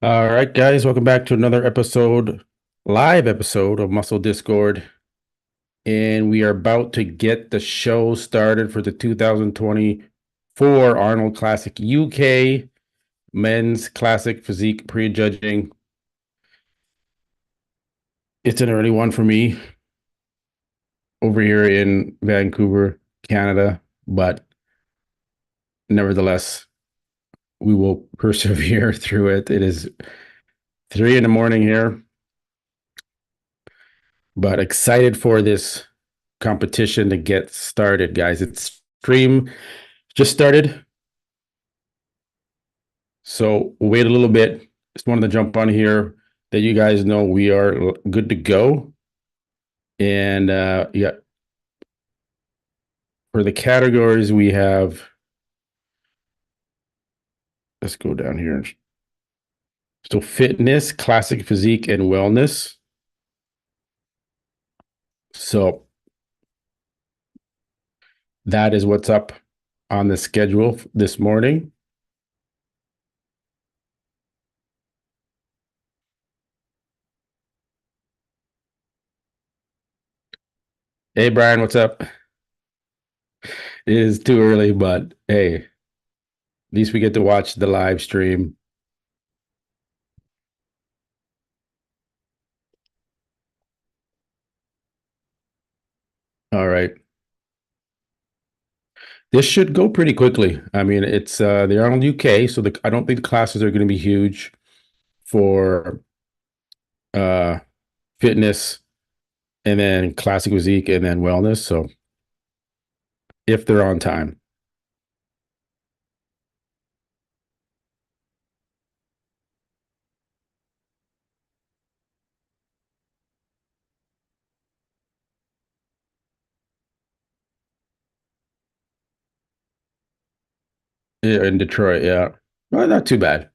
All right, guys, welcome back to another live episode of Muscle Discord. And we are about to get the show started for the 2024 Arnold Classic UK Men's Classic Physique Prejudging. It's an early one for me over here in Vancouver, Canada, but nevertheless, we will persevere through it. It is 3 in the morning here, but excited for this competition to get started, guys. It's stream just started, so we'll wait a little bit. Just wanted to jump on here that you guys know we are good to go. And yeah, for the categories we have, let's go down here. So fitness, classic physique, and wellness. So that is what's up on the schedule this morning. Hey, Brian, what's up? It is too early, but hey, at least we get to watch the live stream. All right. This should go pretty quickly. I mean, it's the Arnold UK, so I don't think the classes are going to be huge for uh fitness and then classic physique and then wellness. So if they're on time. Yeah, in Detroit, yeah. Well, not too bad.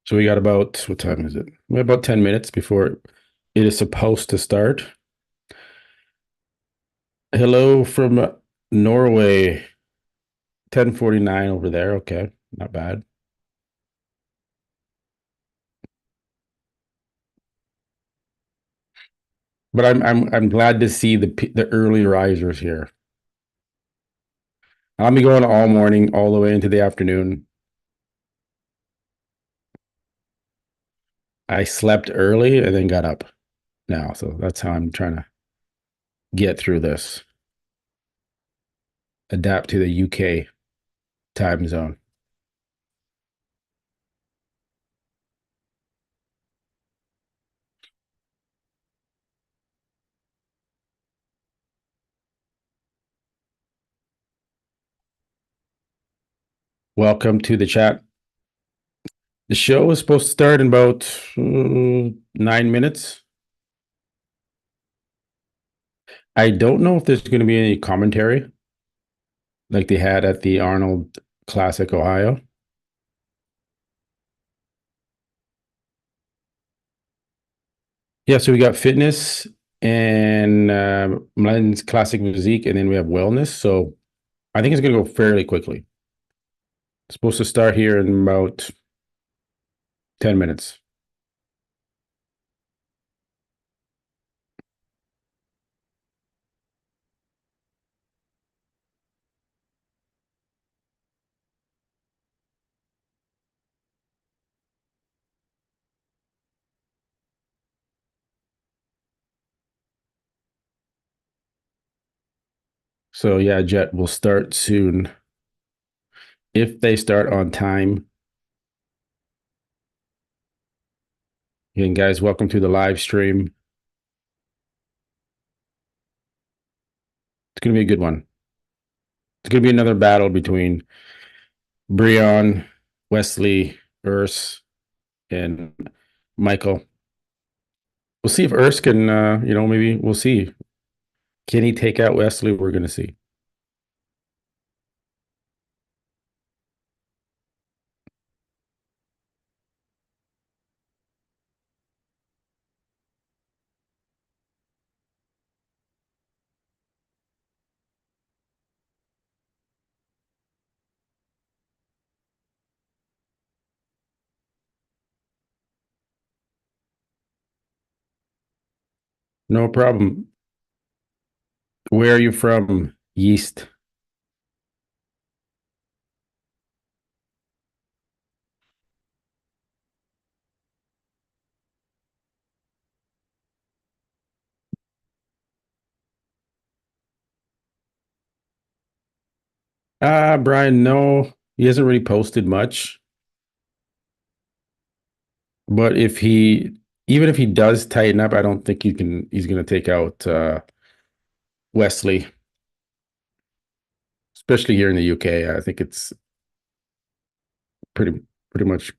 So we got about what time is it? We have about 10 minutes before it is supposed to start. Hello from Norway. 10:49 over there. Okay, not bad. But I'm glad to see the early risers here. I'll be going all morning, all the way into the afternoon. I slept early and then got up now. So that's how I'm trying to get through this, adapt to the UK time zone. Welcome to the chat. The show is supposed to start in about 9 minutes. I don't know if there's going to be any commentary like they had at the Arnold Classic Ohio. Yeah, so we got fitness and men's classic physique, and then we have wellness. So I think it's going to go fairly quickly. It's supposed to start here in about 10 minutes. So yeah, Jet will start soon if they start on time. Again, guys, welcome to the live stream. It's going to be a good one. It's going to be another battle between Breon, Wesley, Urs, and Michael. We'll see if Urs can, maybe we'll see. Can he take out Wesley? We're going to see. No problem. Where are you from? Yeast. Brian, no, he hasn't really posted much. But even if he does tighten up, I don't think he's gonna take out Wesley, especially here in the UK. I think it's pretty pretty much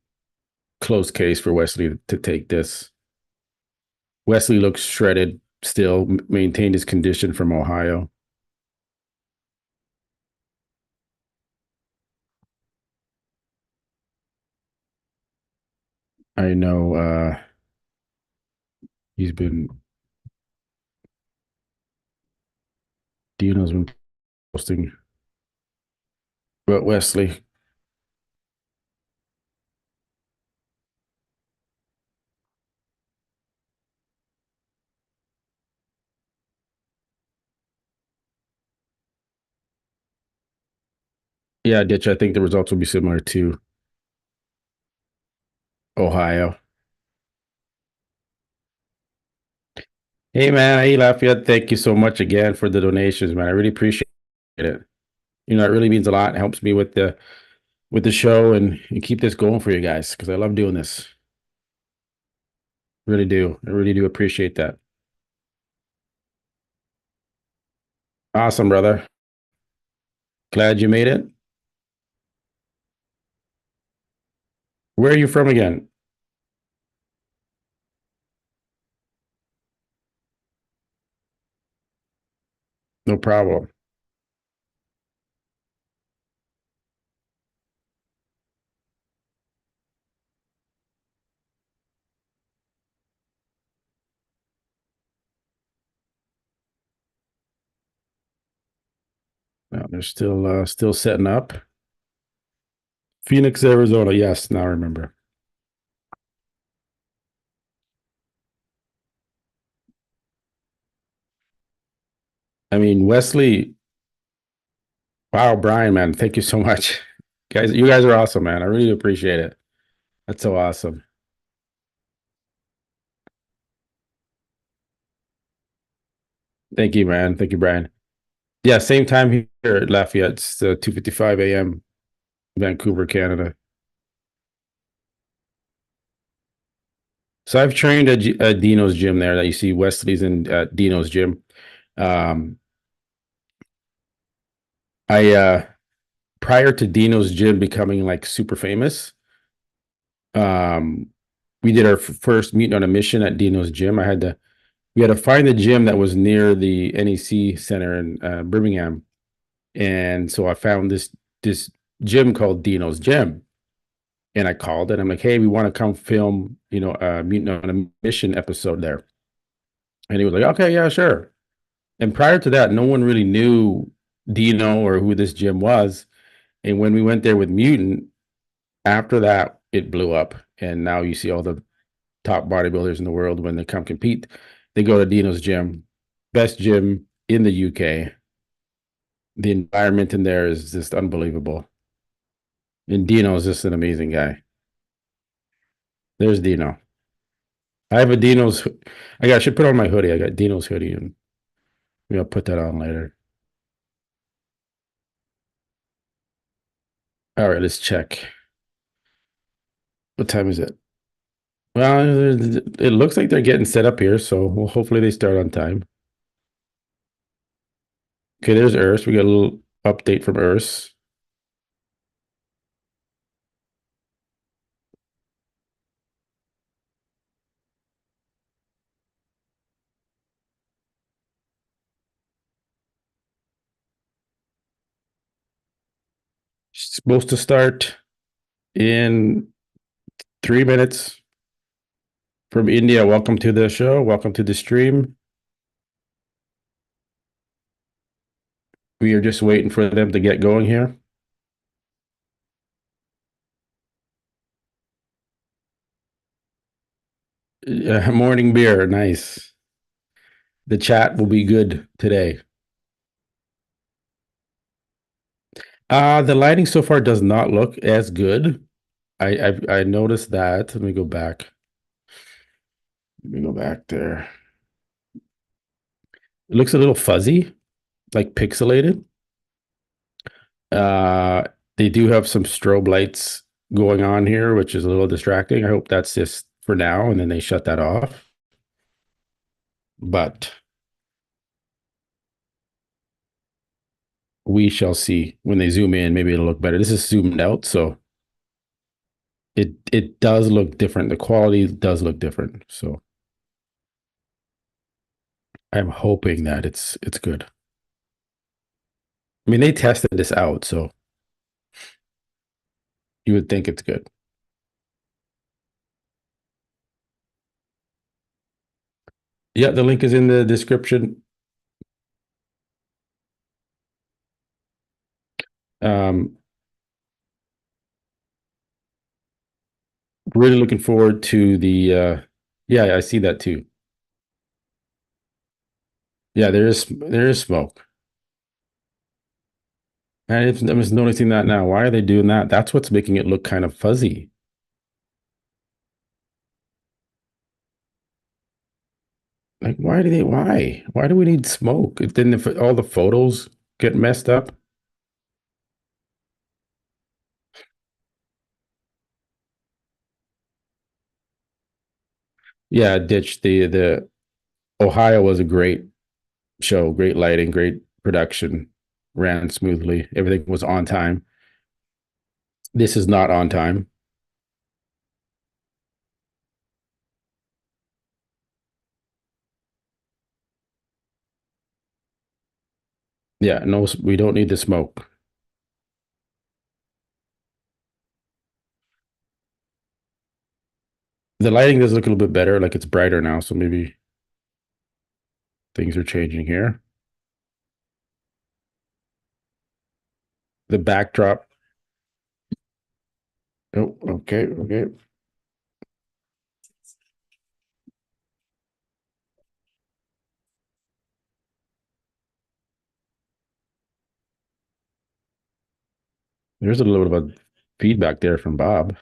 close case for Wesley to take this. Wesley looks shredded still, maintained his condition from Ohio. I know he's been Dino's been posting about Wesley. Yeah, Ditch. I think the results will be similar to Ohio. Hey man, hey Lafayette, thank you so much again for the donations, man. I really appreciate it. It really means a lot. It helps me with the show and keep this going for you guys because I love doing this. Really do. I really do appreciate that. Awesome, brother. Glad you made it. Where are you from again? No problem. No, they're still setting up. Phoenix, Arizona. Yes, now I remember. I mean, Wesley. Wow, Brian, man, thank you so much, guys. You guys are awesome, man. I really appreciate it. That's so awesome. Thank you, man. Thank you, Brian. Yeah, same time here at Lafayette. It's 2:55 a.m. Vancouver, Canada. So I've trained at Dino's gym there. That you see Wesley's in Dino's gym. Um, I prior to Dino's gym becoming like super famous, um, we did our first meeting on a mission at Dino's gym. We had to find the gym that was near the NEC Center in Birmingham, and so I found this gym called Dino's Gym, and I called it. I'm like, hey, we want to come film, Mutant on a Mission episode there, and he was like, okay, yeah, sure. And prior to that, no one really knew Dino or who this gym was. And when we went there with Mutant, after that, it blew up. And now you see all the top bodybuilders in the world when they come compete, they go to Dino's gym, best gym in the UK. The environment in there is just unbelievable. And Dino is just an amazing guy. There's Dino. I have a Dino's. I should put on my hoodie. I got Dino's hoodie, and maybe I'll put that on later. All right, let's check. What time is it? Well, it looks like they're getting set up here, so hopefully they start on time. Okay, there's Earth. We got a little update from Earth. Supposed to start in 3 minutes from India. Welcome to the show. Welcome to the stream. We are just waiting for them to get going here. Morning beer, nice. The chat will be good today. The lighting so far does not look as good. I noticed that. Let me go back. Let me go back there. It looks a little fuzzy, like pixelated. Uh, they do have some strobe lights going on here, which is a little distracting. I hope that's just for now, and then they shut that off. But we shall see when they zoom in. Maybe it'll look better. This is zoomed out, so it does look different. The quality does look different. So I'm hoping that it's good. I mean, they tested this out, so you would think it's good. Yeah, the link is in the description. Um, really looking forward to the yeah, I see that too. Yeah, there is smoke. I'm just noticing that now. Why are they doing that? That's what's making it look kind of fuzzy. Like, why do we need smoke? Then if all the photos get messed up. Yeah, ditch the Ohio was a great show, great lighting, great production, ran smoothly. Everything was on time. This is not on time. Yeah, no, we don't need the smoke. The lighting does look a little bit better, like it's brighter now, so maybe things are changing here. The backdrop. Oh, okay, okay. There's a little bit of a feedback there from Bob.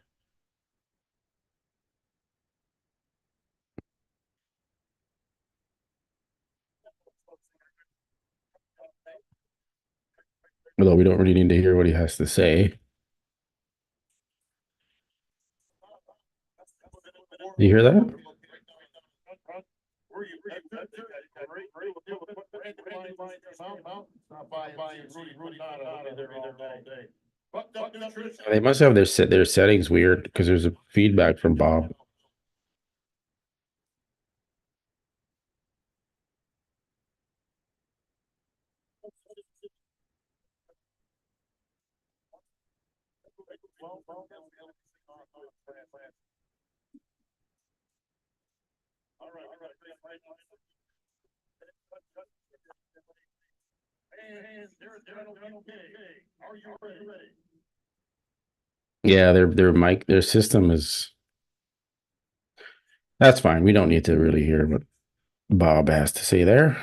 Although we don't really need to hear what he has to say. You hear that? They must have their settings weird because there's a feedback from Bob. Yeah, their system is that's fine. We don't need to really hear what Bob has to say there.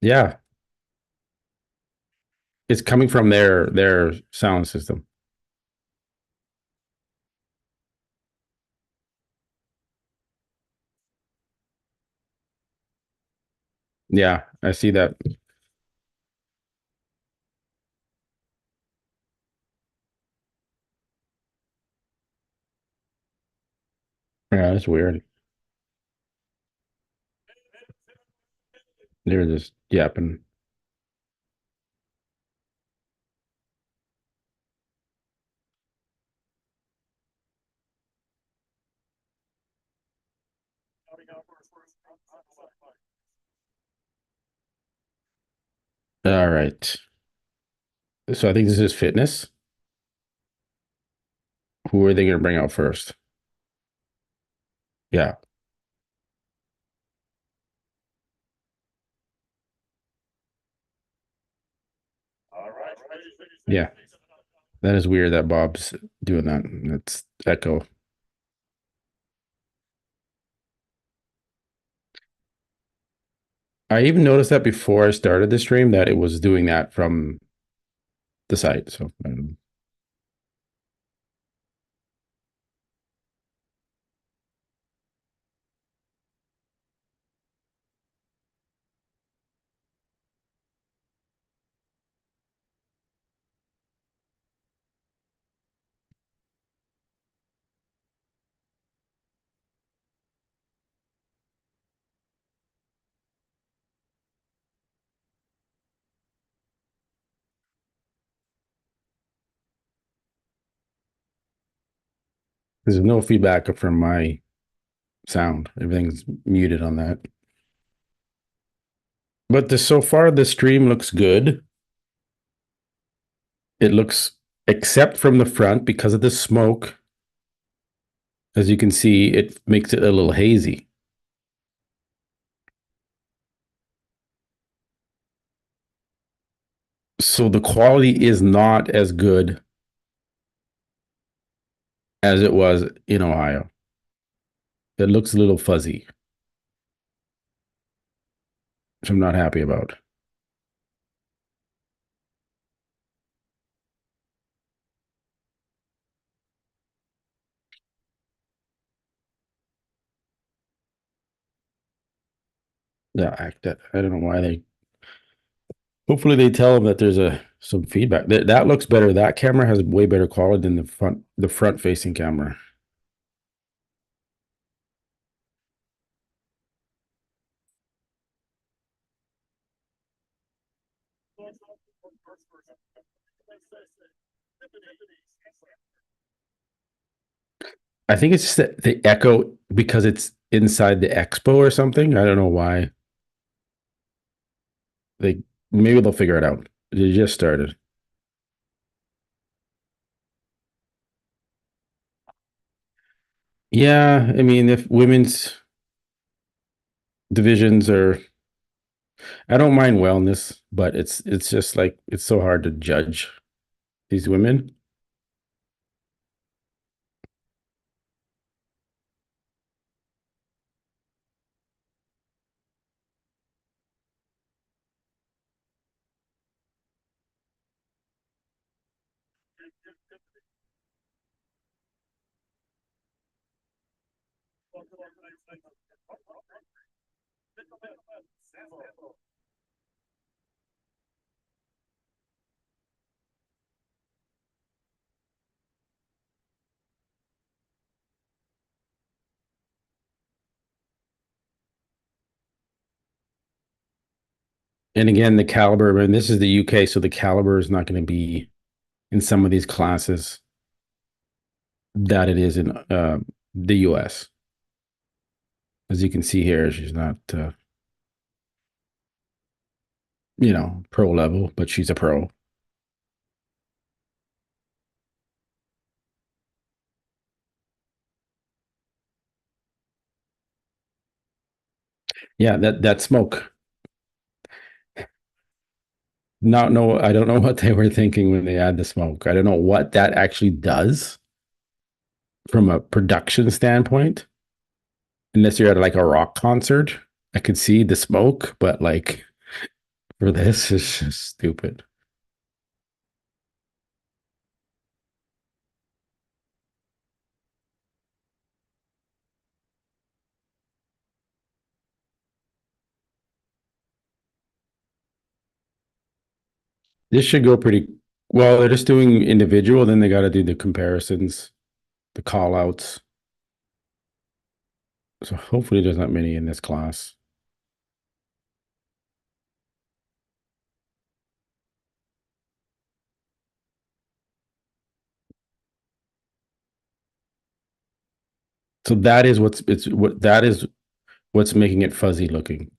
Yeah, it's coming from their sound system. Yeah, I see that. Yeah, that's weird. They're just yapping. All right. So I think this is fitness. Who are they going to bring out first? Yeah. Yeah. That is weird that Bob's doing that. That's echo. I even noticed that before I started the stream that it was doing that from the site. So there's no feedback from my sound. Everything's muted on that. But so far the stream looks good. It looks, except from the front, because of the smoke, as you can see, it makes it a little hazy. So the quality is not as good as it was in Ohio. It looks a little fuzzy, which I'm not happy about. Yeah, I don't know why they. Hopefully, they tell them that there's some feedback. That looks better. That camera has way better quality than the front facing camera. I think it's just that the echo because it's inside the expo or something. I don't know why. They maybe they'll figure it out. They just started. Yeah, I mean, if women's divisions are, I don't mind wellness, but it's just like it's so hard to judge these women. And again, the caliber, and this is the UK, so the caliber is not going to be in some of these classes that it is in the US. As you can see here, she's not, pro level, but she's a pro. Yeah, that smoke. Not know. I don't know what they were thinking when they add the smoke. I don't know what that actually does from a production standpoint. Unless you're at like a rock concert, I could see the smoke, but like for this, it's just stupid. This should go pretty well. They're just doing individual, then they got to do the comparisons, the call outs. So hopefully there's not many in this class. So that is what's making it fuzzy looking.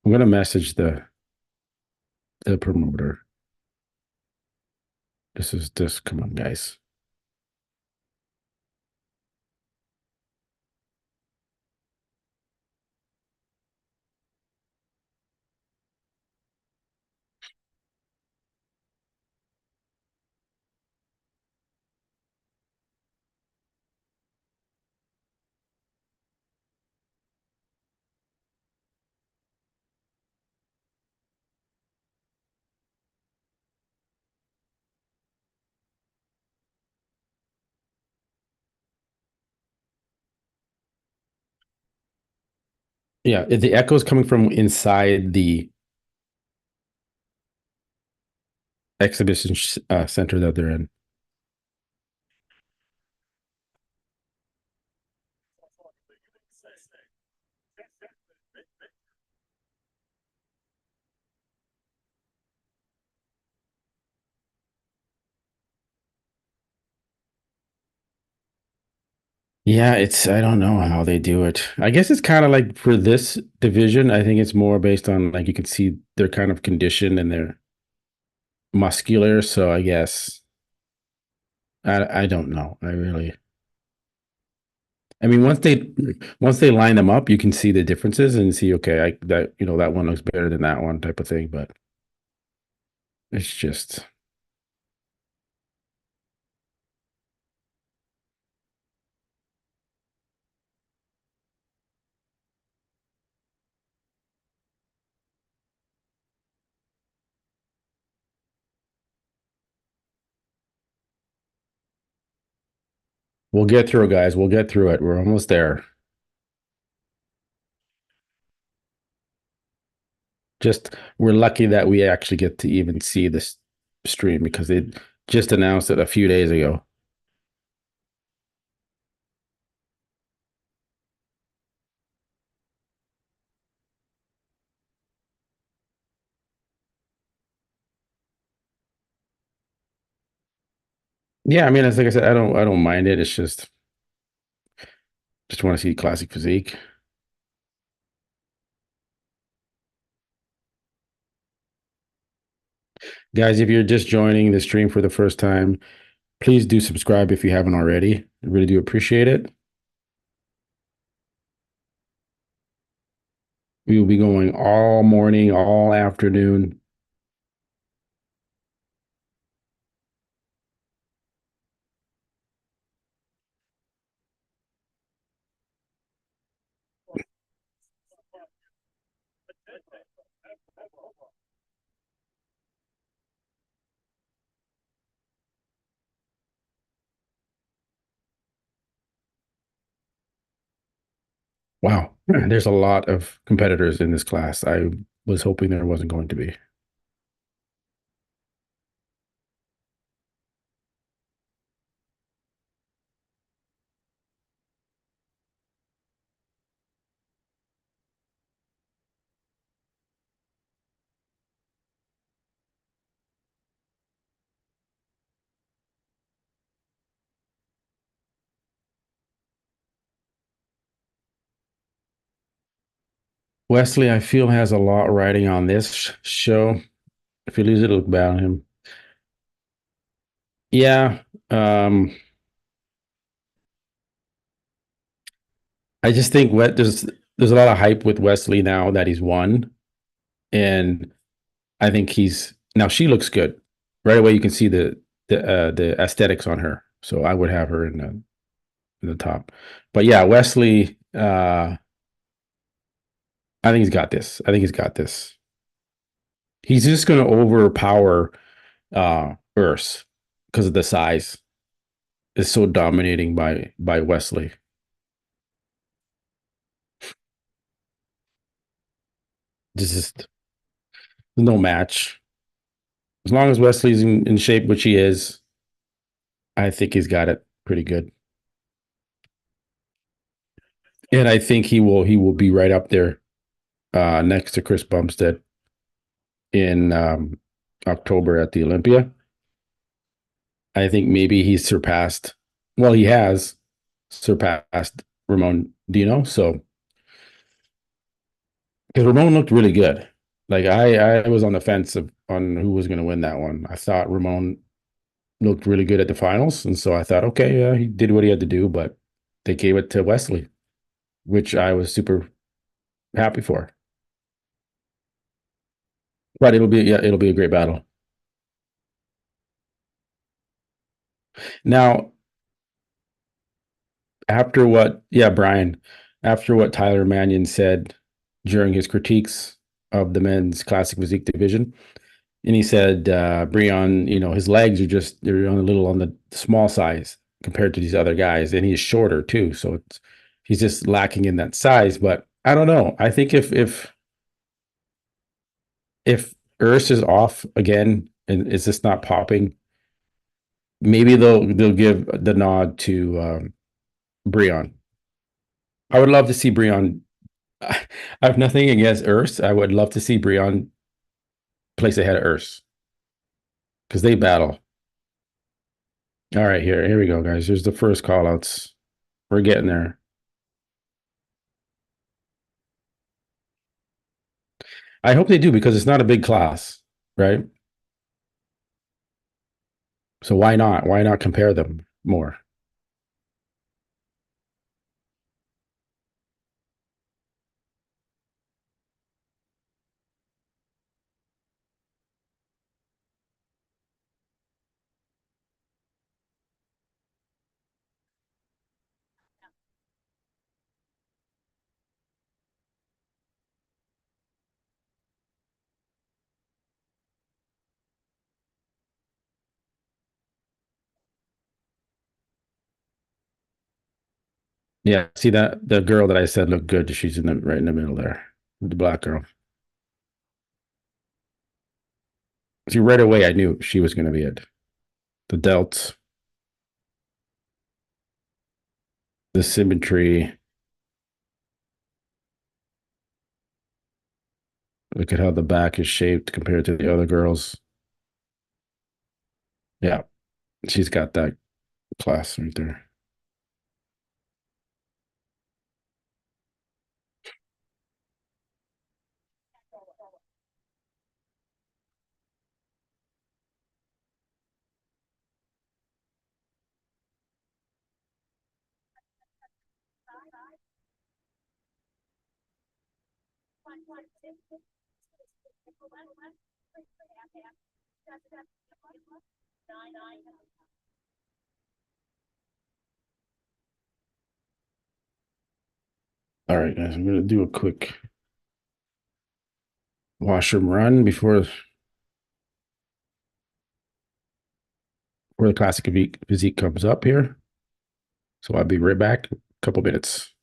I'm gonna message the promoter. This is just come on, guys. Yeah, the echo is coming from inside the exhibition center that they're in. Yeah, it's I don't know how they do it. I guess it's kind of like for this division, I think it's more based on like you can see they're kind of conditioned and they're muscular. So I guess I don't know. I really I mean once they line them up, you can see the differences and see okay, I that that one looks better than that one type of thing. But it's just we'll get through it, guys. We'll get through it. We're almost there. Just we're lucky that we actually get to even see this stream because they just announced it a few days ago. Yeah, I mean, as like I said, I don't mind it. It's just want to see classic physique. Guys, if you're just joining the stream for the first time, please do subscribe if you haven't already. I really do appreciate it. We will be going all morning, all afternoon. Wow, there's a lot of competitors in this class. I was hoping there wasn't going to be. Wesley, I feel has a lot riding on this show. If he loses, it'll look bad on him. Yeah, I just think there's a lot of hype with Wesley now that he's won, and I think he's now she looks good right away. You can see the aesthetics on her, so I would have her in the top. But yeah, Wesley, I think he's got this. I think he's got this. He's just going to overpower Urs because of the size. Is so dominating by Wesley. This is no match. As long as Wesley's in shape, which he is, I think he's got it pretty good. And I think he will be right up there next to Chris Bumstead in October at the Olympia. I think maybe he's surpassed. Well, he has surpassed Ramon Dino. So because Ramon looked really good. Like I was on the fence on who was going to win that one. I thought Ramon looked really good at the finals, and so I thought, okay, yeah, he did what he had to do, but they gave it to Wesley, which I was super happy for. But it'll be a great battle. Now, Brian, after what Tyler Mannion said during his critiques of the men's classic physique division, and he said Breon, his legs are just they're on a little on the small size compared to these other guys, and he's shorter too, so he's just lacking in that size. But I don't know. I think if Urs is off again and is just not popping, maybe they'll give the nod to Breon. I would love to see Breon. I have nothing against Urs. I would love to see Breon place ahead of Urs because they battle. All right, here we go, guys. Here's the first call outs. We're getting there. I hope they do because it's not a big class, right? So why not? Why not compare them more? Yeah, see that the girl that I said looked good. She's in the right in the middle there, the black girl. See, right away I knew she was going to be it. The delts, the symmetry. Look at how the back is shaped compared to the other girls. Yeah, she's got that class right there. All right, guys, I'm going to do a quick washroom run before the classic physique comes up here. So I'll be right back. A couple minutes.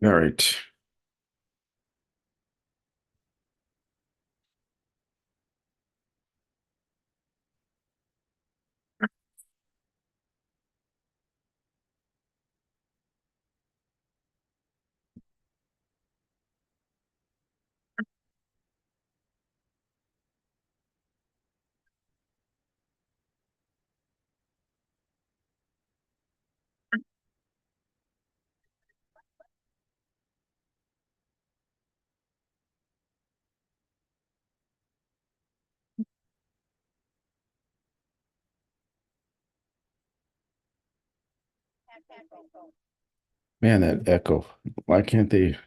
All right. Man, that echo. Why can't they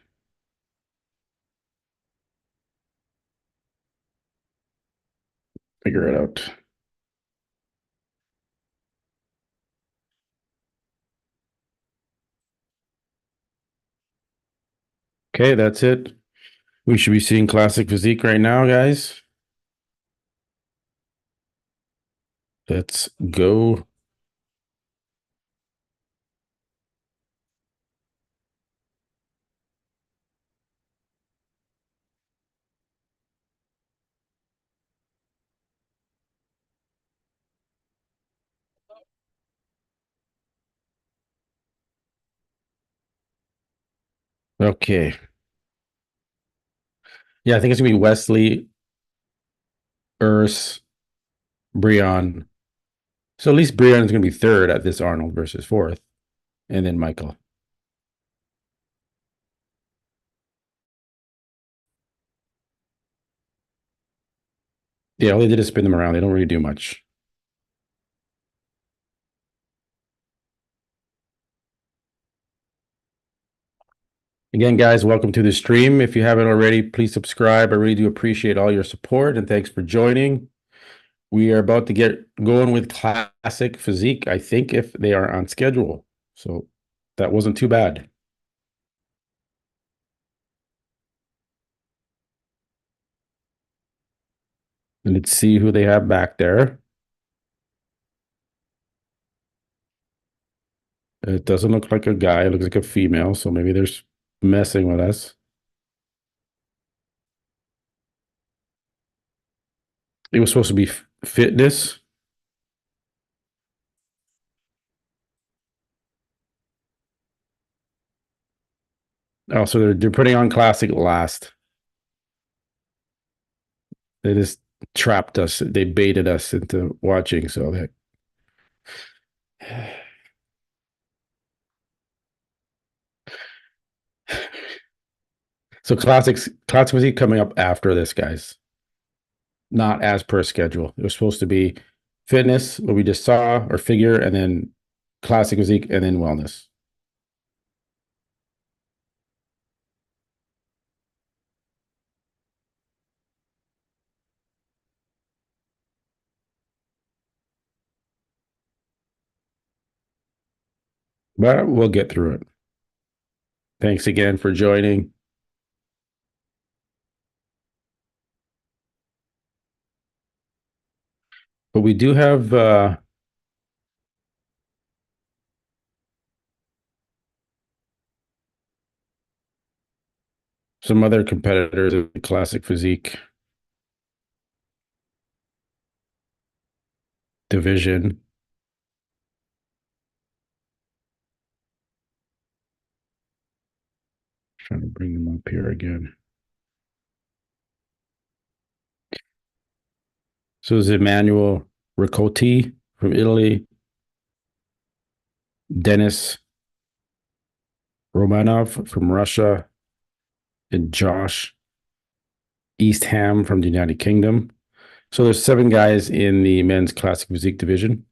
figure it out? Okay, that's it. We should be seeing classic physique right now, guys. Let's go. Okay. Yeah, I think it's gonna be Wesley, Urs, Breon. So at least Breon is gonna be third at this Arnold versus fourth, and then Michael. Yeah, all they did is spin them around. They don't really do much. Again, guys, welcome to the stream. If you haven't already, please subscribe. I really do appreciate all your support and thanks for joining. We are about to get going with classic physique, I think, if they are on schedule. So that wasn't too bad. Let's see who they have back there. It doesn't look like a guy, it looks like a female, so maybe they're messing with us. It was supposed to be fitness. Oh, so they're putting on classic last. They just trapped us. They baited us into watching. So that so classic physique coming up after this, guys. Not as per schedule. It was supposed to be fitness, what we just saw, or figure, and then classic physique, and then wellness. But we'll get through it. Thanks again for joining. But we do have some other competitors in the classic physique division. Trying to bring them up here again. So is Emmanuel Riccoti from Italy, Dennis Romanov from Russia, and Josh Eastham from the United Kingdom. So there's 7 guys in the men's classic physique division.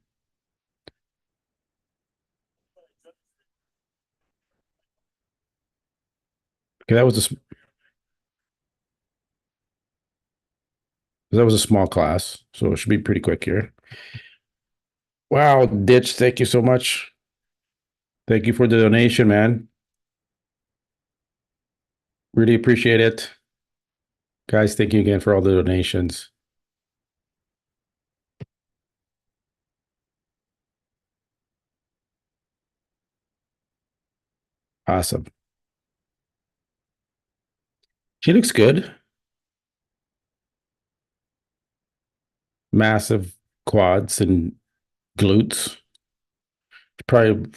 Okay, that was a small class, so it should be pretty quick here. Wow, Ditch, thank you so much. Thank you for the donation, man. Really appreciate it. Guys, thank you again for all the donations. Awesome. She looks good. Massive quads and glutes. Probably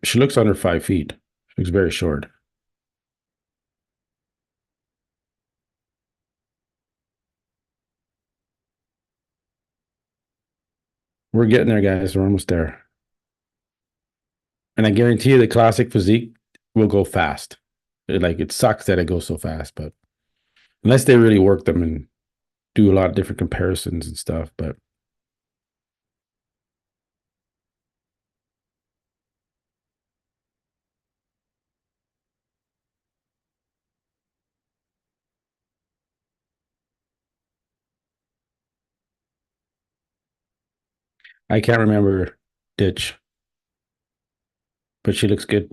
she looks under 5 feet. She looks very short. We're getting there, guys. We're almost there. And I guarantee you the classic physique will go fast. It sucks that it goes so fast, but unless they really work them and do a lot of different comparisons and stuff. But I can't remember Ditch, but she looks good.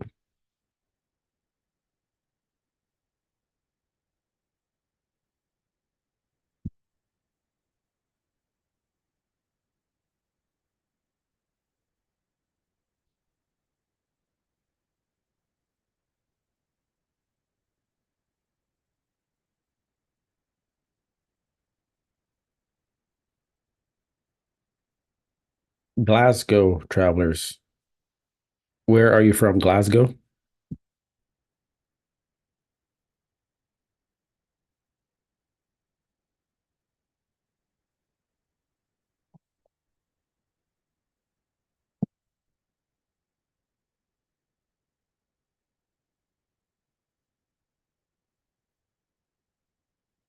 Glasgow travelers. Where are you from? Glasgow?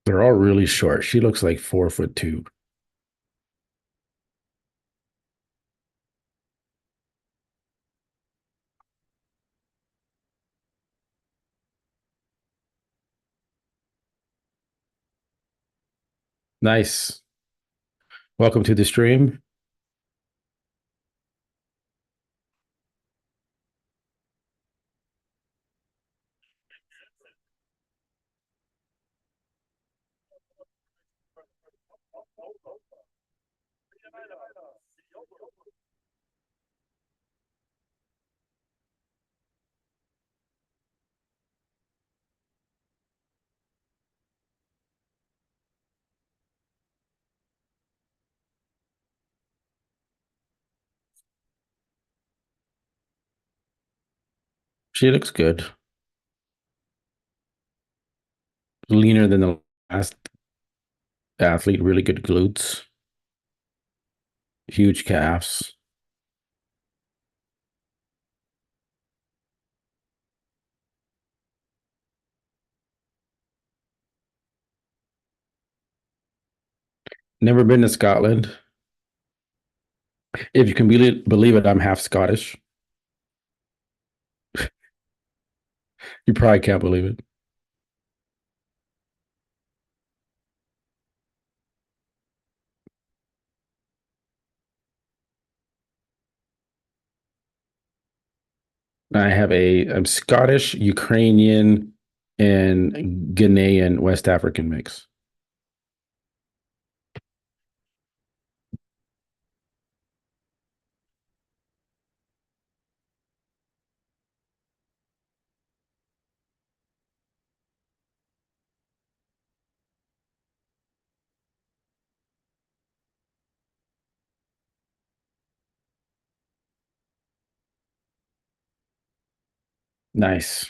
They're all really short. She looks like 4'2". Nice. Welcome to the stream. She looks good. Leaner than the last athlete. Really good glutes. Huge calves. Never been to Scotland. If you can believe it, I'm half Scottish. You probably can't believe it. I'm Scottish, Ukrainian, and Ghanaian West African mix. Nice.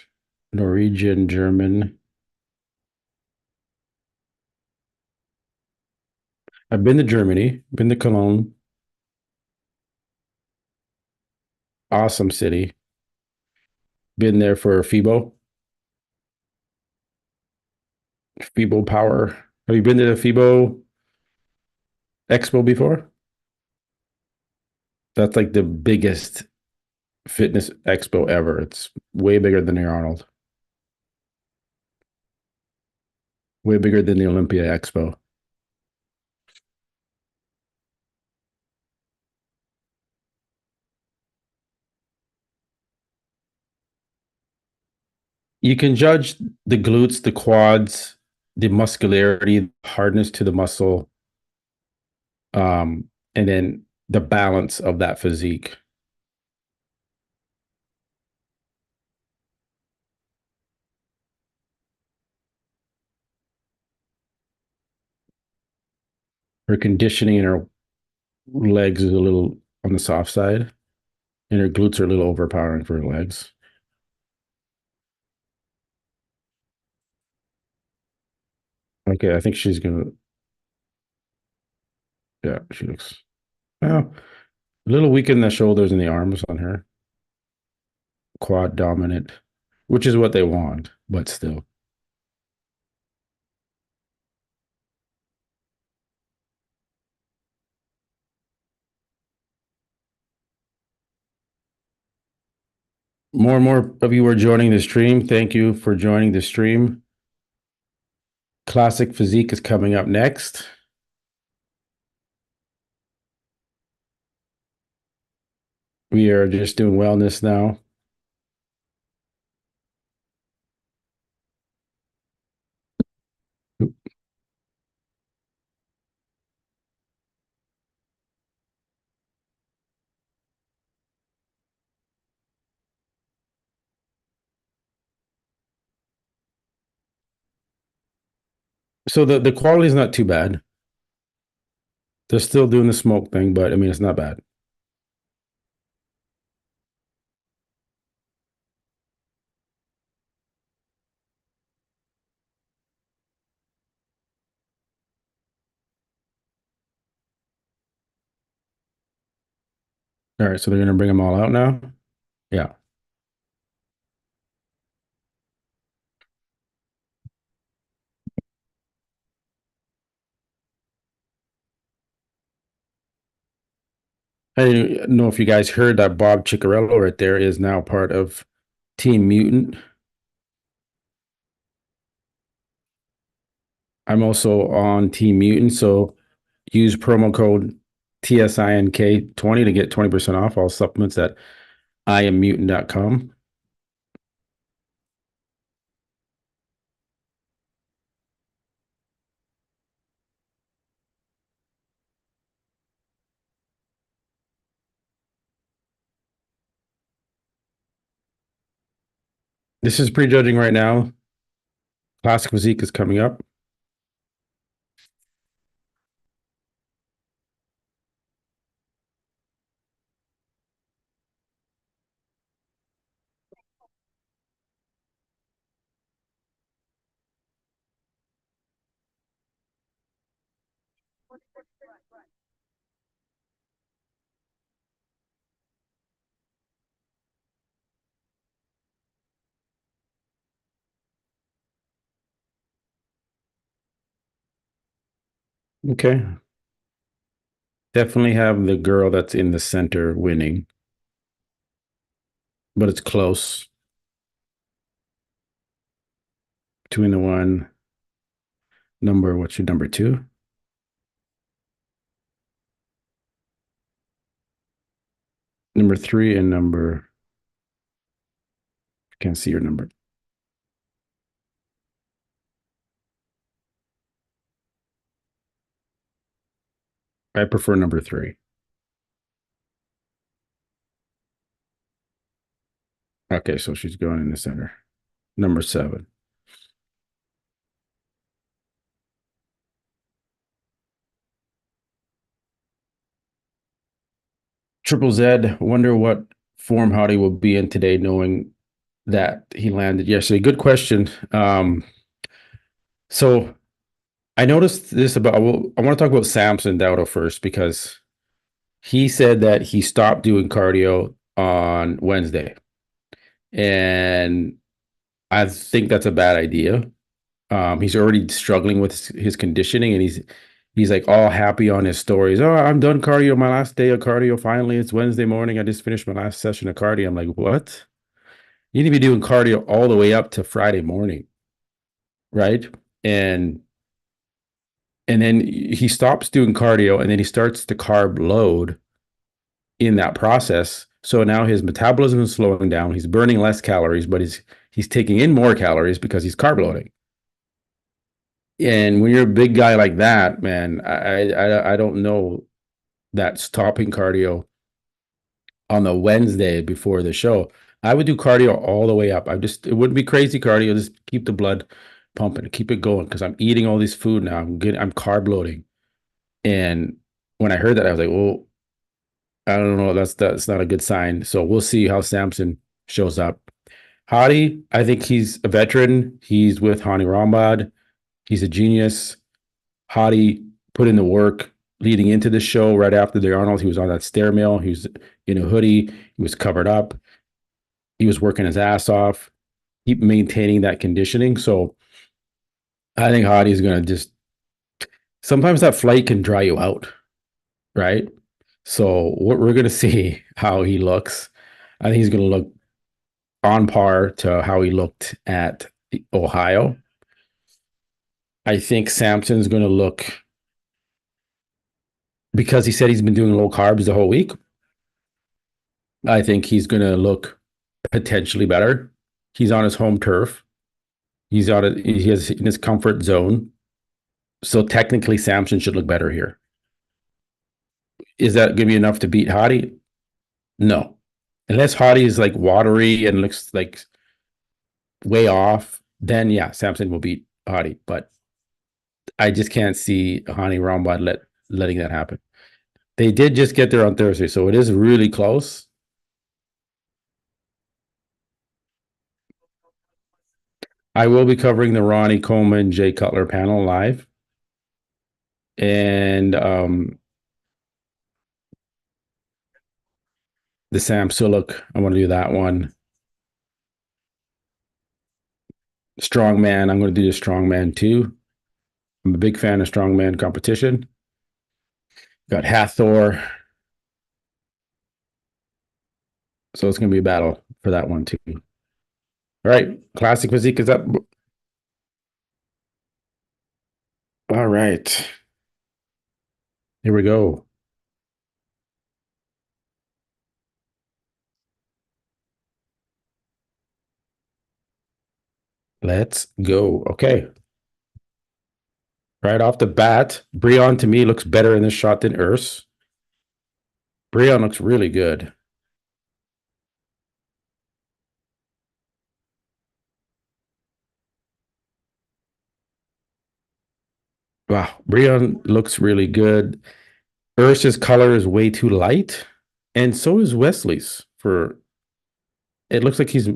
Norwegian, German. I've been to Germany, been to Cologne. Awesome city. Been there for FIBO Power. Have you been to the FIBO Expo before? That's like the biggest fitness expo ever. It's way bigger than the Arnold, way bigger than the Olympia Expo. You can judge the glutes, the quads, the muscularity, hardness to the muscle, and then the balance of that physique. her conditioning in her legs is a little on the soft side, and her glutes are a little overpowering for her legs. Okay, I think she's gonna. Yeah, she looks well a little weak in the shoulders and the arms on her. Quad dominant, which is what they want, but still. More and more of you are joining the stream. Thank you for joining the stream. Classic Physique is coming up next. We are just doing wellness now. So the quality is not too bad. They're still doing the smoke thing, but I mean, it's not bad. All right, so they're gonna bring them all out now. Yeah. I didn't know if you guys heard that Bob Ciccarello right there is now part of Team Mutant. I'm also on Team Mutant, so use promo code TSINK20 to get 20% off all supplements at IamMutant.com. This is prejudging right now. Classic Physique is coming up. Okay. Definitely have the girl that's in the center winning, but it's close between the one number. What's your number two? Number three and number. Can't see your number. I prefer number three. Okay, so she's going in the center. Number seven. Triple Z, wonder what form Howdy will be in today, knowing that he landed yesterday. Good question. So I noticed this about, well, I want to talk about Samson Dowdo first because he said that he stopped doing cardio on Wednesday. And I think that's a bad idea. He's already struggling with his conditioning, and he's like all happy on his stories. Oh, I'm done cardio. My last day of cardio. Finally, it's Wednesday morning. I just finished my last session of cardio. I'm like, what? You need to be doing cardio all the way up to Friday morning, right? And and then he stops doing cardio, and then he starts to carb load in that process. So now his metabolism is slowing down. He's burning less calories, but he's taking in more calories because he's carb loading. And when you're a big guy like that, man, I don't know that stopping cardio on the Wednesday before the show. I would do cardio all the way up. It wouldn't be crazy cardio. Just keep the blood pumping, keep it going because I'm eating all this food now. I'm carb loading. And when I heard that, I was like, well, I don't know. That's not a good sign. So we'll see how Samson shows up. Hadi, I think he's a veteran. He's with Hani Rambad. He's a genius. Hadi put in the work leading into the show. Right after the Arnold, he was on that stair mill. He was in a hoodie. He was covered up. He was working his ass off, keep maintaining that conditioning. So I think Hadi is going to just sometimes that flight can dry you out, right? So we're going to see how he looks. I think he's going to look on par to how he looked at Ohio. I think Samson's going to look because he said he's been doing low carbs the whole week. I think he's going to look potentially better. He's on his home turf. He has in his comfort zone. So technically, Samson should look better here. Is that going to be enough to beat Hadi? No, unless Hadi is like watery and looks like way off. Then yeah, Samson will beat Hadi. But I just can't see Hani Rambod letting that happen. They did just get there on Thursday, so it is really close. I will be covering the Ronnie Coleman Jay Cutler panel live, and the Sam Sulek. I want to do that one. Strongman. I'm going to do the Strongman too. I'm a big fan of Strongman competition. Got Hathor. So it's going to be a battle for that one too. All right. Classic Physique is up. All right. Here we go. Let's go. Okay. Right off the bat, Breon to me looks better in this shot than Urs. Breon looks really good. Wow. Breon looks really good. Urs's color is way too light. And so is Wesley's for it looks like he's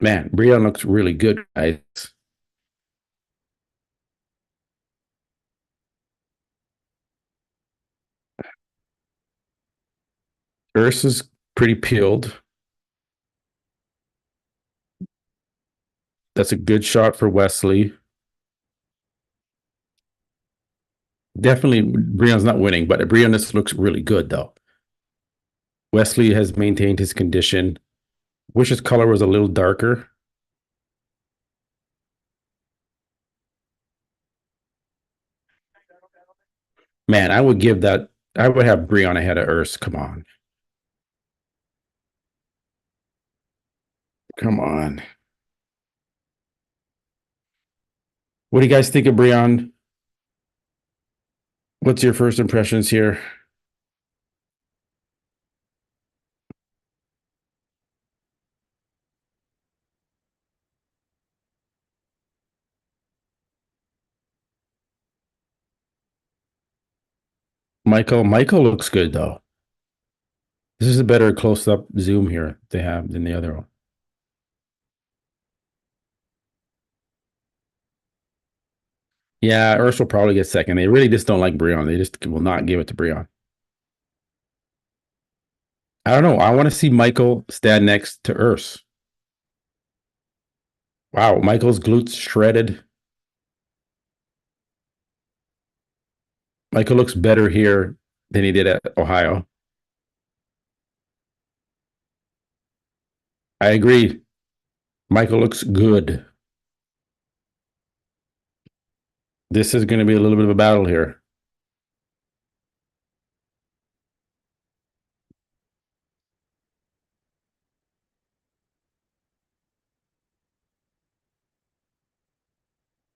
man, Breon looks really good, guys. Urs is pretty peeled. That's a good shot for Wesley. Definitely Breon's not winning, but Breon just looks really good though. Wesley has maintained his condition. Wish his color was a little darker. Man, I would give that. I would have Breon ahead of Urs. Come on, come on. What do you guys think of Breon? What's your first impressions here? Michael looks good though. This is a better close-up zoom here they have than the other one. Yeah, Urs will probably get second. They really just don't like Breon. They just will not give it to Breon. I don't know. I want to see Michael stand next to Urs. Wow, Michael's glutes shredded. Michael looks better here than he did at Ohio. I agree. Michael looks good. This is going to be a little bit of a battle here.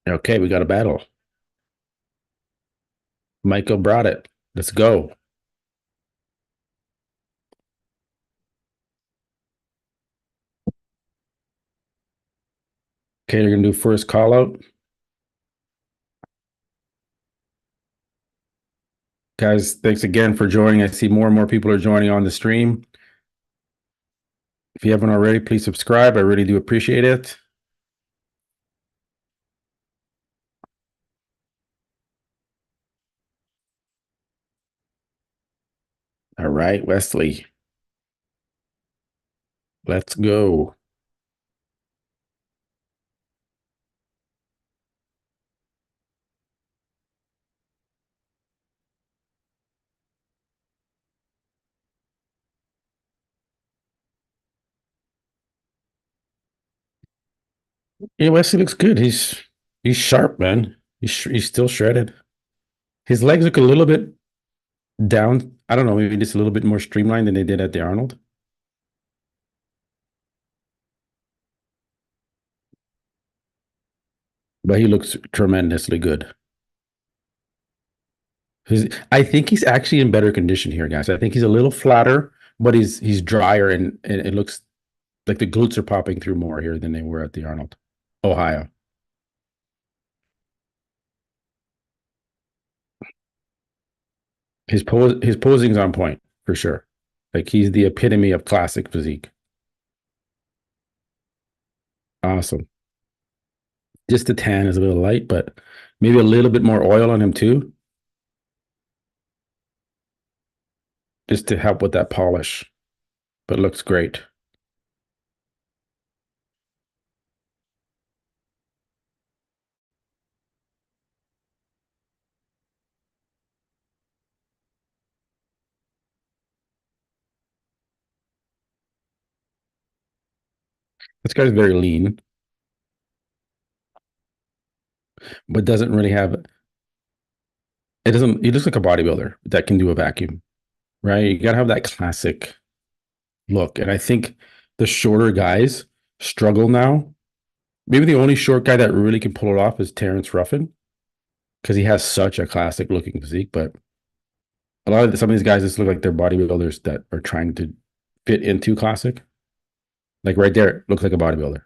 Okay, we got a battle. Michael brought it. Let's go. Okay, you're gonna do first call out. Guys, thanks again for joining. I see more and more people are joining on the stream. If you haven't already, please subscribe. I really do appreciate it. All right, Wesley, let's go. Yeah, Wesley looks good. He's sharp, man. He's still shredded. His legs look a little bit down. I don't know, maybe just a little bit more streamlined than they did at the Arnold. But he looks tremendously good. I think he's actually in better condition here, guys. I think he's a little flatter, but he's drier and it looks like the glutes are popping through more here than they were at the Arnold. Ohio. His posing's on point for sure. Like he's the epitome of classic physique. Awesome. Just the tan is a little light, but maybe a little bit more oil on him too, just to help with that polish. But looks great. This guy's very lean, but doesn't really have it. Doesn't he looks like a bodybuilder that can do a vacuum, right? You gotta have that classic look. And I think the shorter guys struggle now. Maybe the only short guy that really can pull it off is Terrence Ruffin because he has such a classic looking physique. But some of these guys just look like they're bodybuilders that are trying to fit into classic. Like right there, looks like a bodybuilder.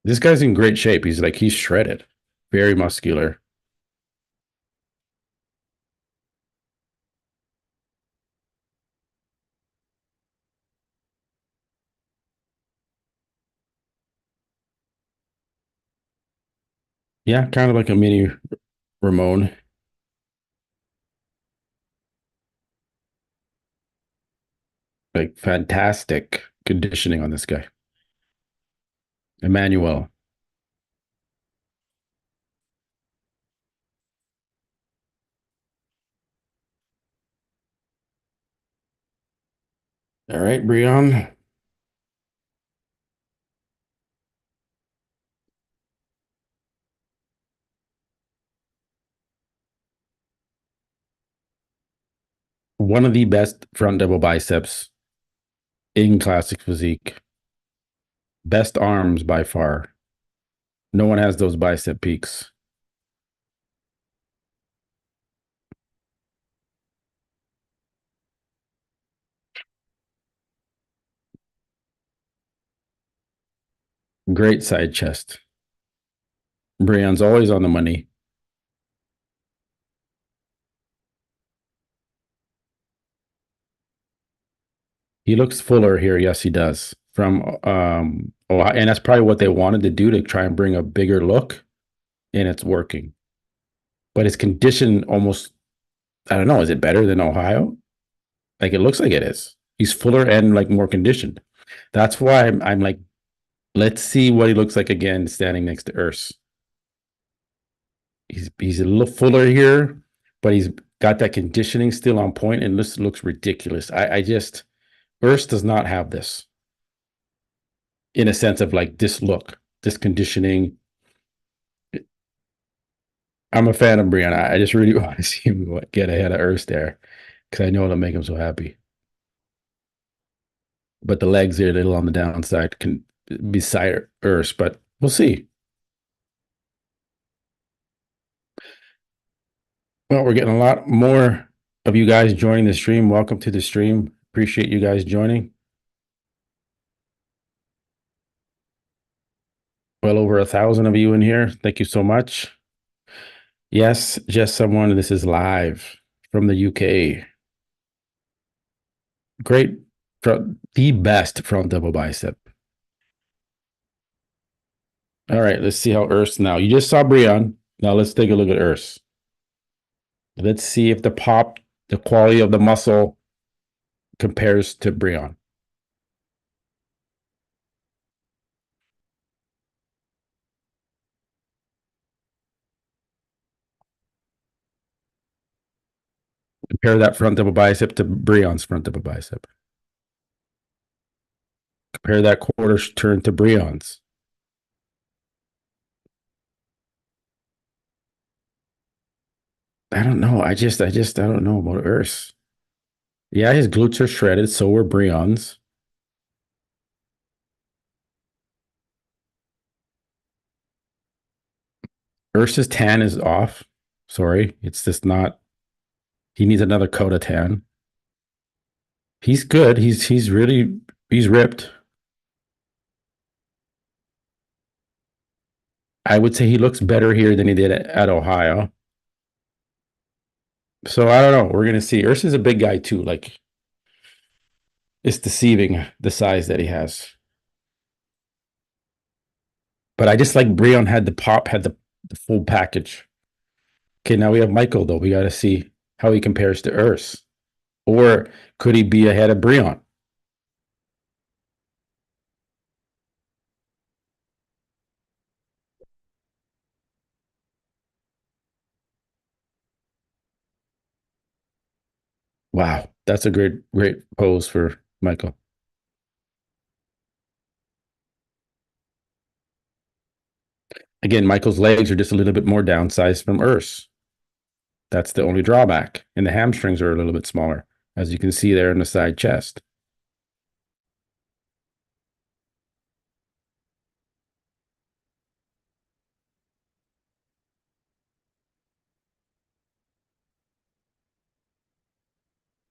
This guy's in great shape. He's shredded, very muscular. Yeah, kind of like a mini Ramon. Like fantastic conditioning on this guy. Emmanuel. All right, Breon. One of the best front double biceps in classic physique. Best arms by far. No one has those bicep peaks. Great side chest. Breon's always on the money. He looks fuller here. Yes, he does. From Ohio, and that's probably what they wanted to do to try and bring a bigger look, and it's working. But his condition almost, I don't know, is it better than Ohio? Like it looks like it is. He's fuller and like more conditioned. That's why I'm like, let's see what he looks like again standing next to Urs. He's a little fuller here, but he's got that conditioning still on point, and this looks ridiculous. I just Urs does not have this in a sense of like this look, this conditioning. I'm a fan of Brianna. I just really want to see him get ahead of Urs there because I know it'll make him so happy. But the legs are a little on the downside can beside Urs, but we'll see. Well, we're getting a lot more of you guys joining the stream. Welcome to the stream. Appreciate you guys joining. Well over 1,000 of you in here. Thank you so much. Yes, just someone. This is live from the UK. Great, the best front double bicep. All right, let's see how Urs now. You just saw Brian. Now let's take a look at Urs. Let's see if the quality of the muscle compares to Brian. Compare that front double bicep to Brian's front double bicep. Compare that quarter turn to Brian's. I don't know. I don't know about Urs. Yeah, his glutes are shredded. So were Brian's. Urs's tan is off. Sorry, it's just not. He needs another coat of tan. He's good. He's ripped. I would say he looks better here than he did at Ohio. So I don't know. We're gonna see. Urs is a big guy too. Like it's deceiving the size that he has. But I just like Brion had the pop, had the full package. Okay, now we have Michael though. We got to see how he compares to Urs, or could he be ahead of Brion? Wow, that's a great pose for Michael. Again, Michael's legs are just a little bit more downsized from Urs. That's the only drawback. And the hamstrings are a little bit smaller, as you can see there in the side chest.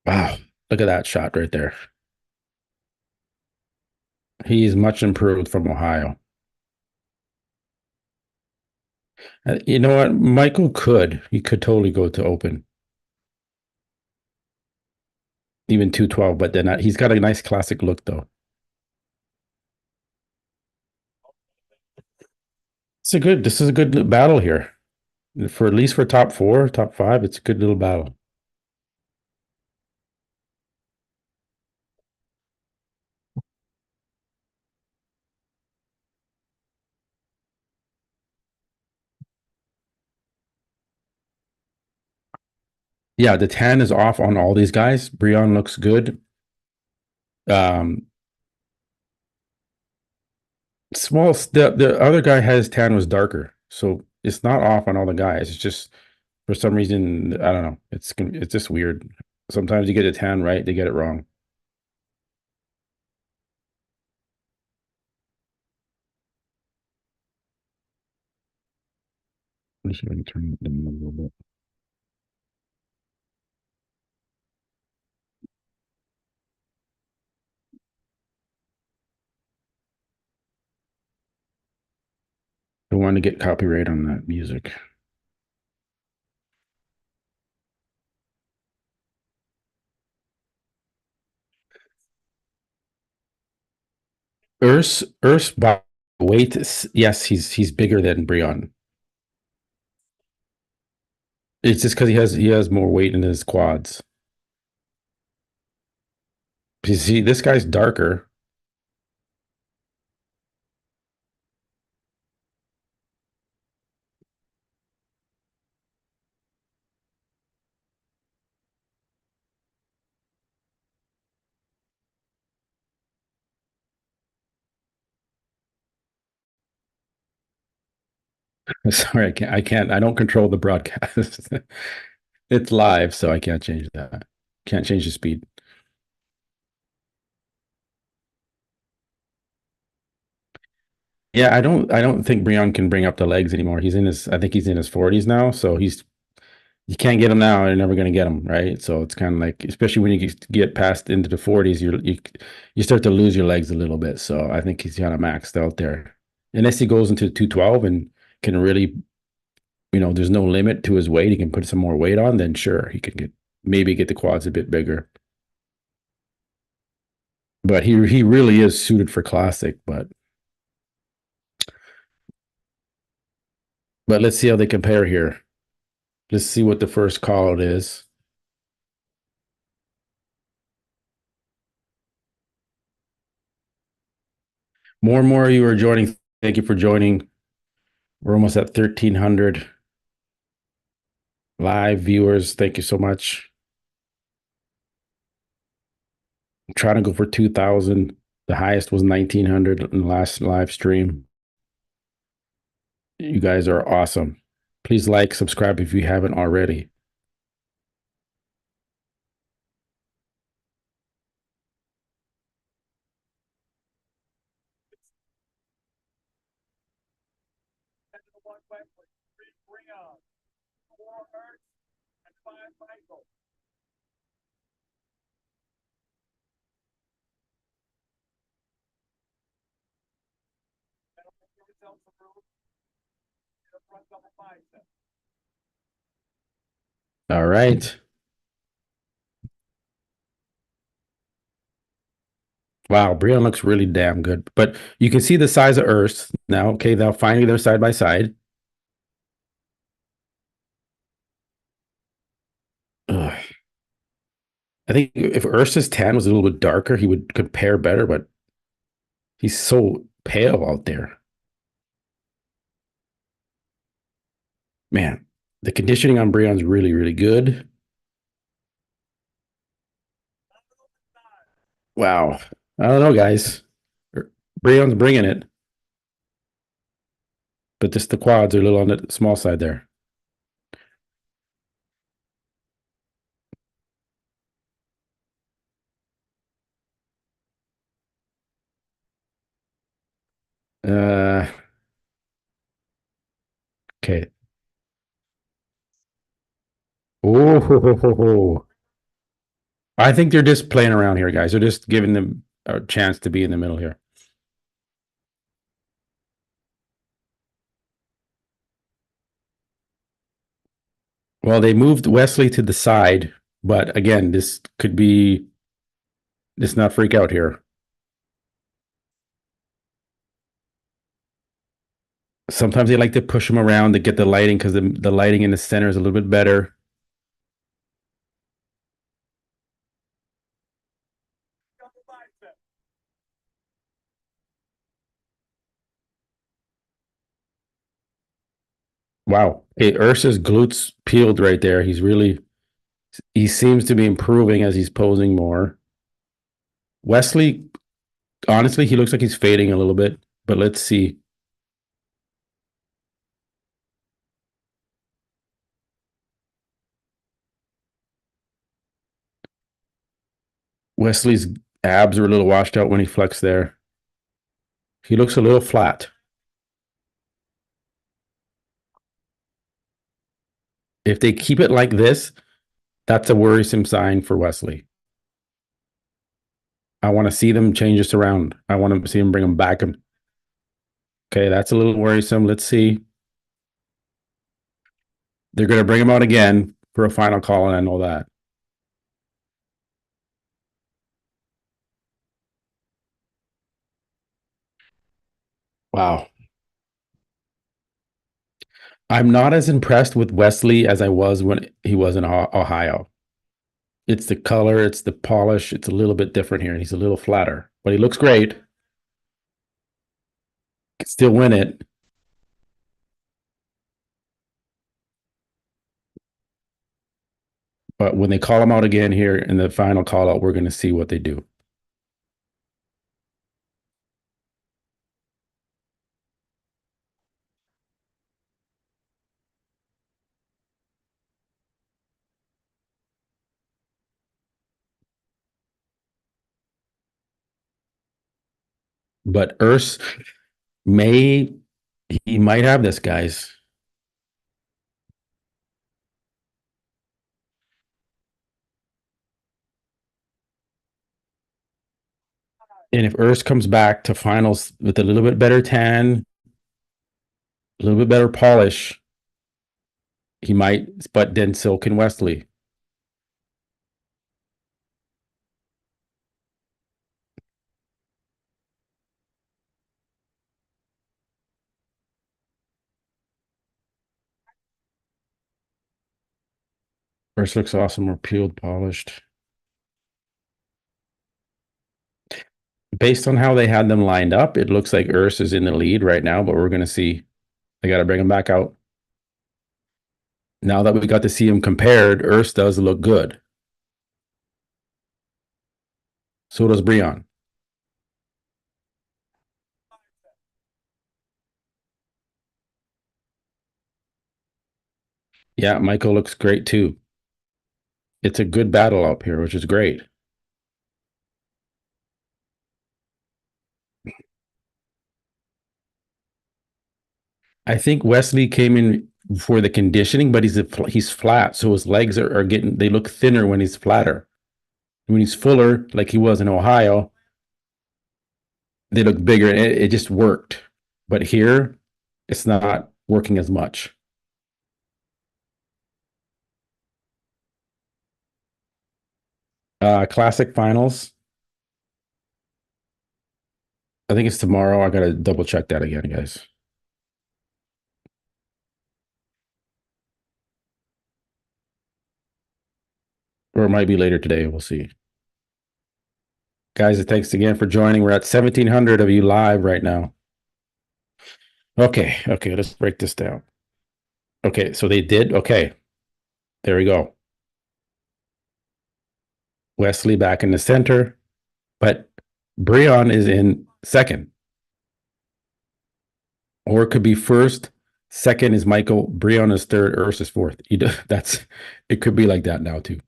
Wow, look at that shot right there. He's much improved from Ohio. You know what? Michael could. He could totally go to open, even 212, but then he's got a nice classic look, though. This is a good battle here. For at least for top four, top five, it's a good little battle. Yeah, the tan is off on all these guys. Brion looks good. Um, the other guy has tan was darker, so it's not off on all the guys. It's just for some reason I don't know. It's just weird. Sometimes you get a tan right, they get it wrong. Let me see if I can turn them a little bit. I want to get copyright on that music. Urs by weight, yes, he's bigger than Brion. It's just because he has more weight in his quads. You see, this guy's darker. Sorry, I don't control the broadcast. It's live, so I can't change that. Can't change the speed. Yeah, I don't think Brion can bring up the legs anymore. I think he's in his 40s now, so You can't get them now. You're never going to get them, right? So it's kind of like, especially when you get past into the 40s, you start to lose your legs a little bit. So I think he's kind of maxed out there, unless he goes into 212 and can really, there's no limit to his weight. He can put some more weight on. Then sure, he could maybe get the quads a bit bigger. But he really is suited for classic. But let's see how they compare here. Let's see what the first call out is. More and more you are joining. Thank you for joining. We're almost at 1,300 live viewers. Thank you so much. I'm trying to go for 2,000. The highest was 1,900 in the last live stream. You guys are awesome. Please like, subscribe if you haven't already. All right. Wow, Brian looks really damn good. But you can see the size of Earth now. Okay, now finally they're side by side. Ugh. I think if Ursa's tan was a little bit darker, he would compare better, but he's so pale out there. Man, the conditioning on Breon's really, really good. Wow. I don't know, guys. Breon's bringing it, but just the quads are a little on the small side there. Uh, okay. Oh, I think they're just playing around here, guys. They're just giving them a chance to be in the middle here. Well, they moved Wesley to the side, but again, this could be, let's not freak out here. Sometimes they like to push them around to get the lighting because the lighting in the center is a little bit better. Wow. Okay, Ursa's glutes peeled right there. He seems to be improving as he's posing more. Wesley, honestly, he looks like he's fading a little bit, but let's see. Wesley's abs are a little washed out when he flexed there. He looks a little flat. If they keep it like this, that's a worrisome sign for Wesley. I want to see them change this around. I want to see them bring them back. Okay, that's a little worrisome. Let's see. They're going to bring him out again for a final call, and I know that. Wow. I'm not as impressed with Wesley as I was when he was in Ohio. It's the color, it's the polish, it's a little bit different here. He's a little flatter, but he looks great. Can still win it. But when they call him out again here in the final call out, we're going to see what they do. But Urs may, he might have this, guys. And if Urs comes back to finals with a little bit better tan, a little bit better polish, he might, but then so can Wesley. Urs looks awesome, more peeled, polished. Based on how they had them lined up, it looks like Urs is in the lead right now, but we're going to see. They got to bring him back out. Now that we got to see him compared, Urs does look good. So does Breon. Yeah, Michael looks great too. It's a good battle up here, which is great. I think Wesley came in for the conditioning, but he's flat, so his legs are getting they look thinner when he's flatter. When he's fuller, like he was in Ohio, they look bigger. And it just worked, but here it's not working as much. Classic finals. I think it's tomorrow. I gotta double check that again, guys. Or it might be later today. We'll see. Guys, thanks again for joining. We're at 1,700 of you live right now. Okay, let's break this down. Okay, so they did. Okay, there we go. Wesley back in the center, but Breon is in second. Or it could be first, second is Michael, Breon is third, Urs is fourth. That's it could be like that now too.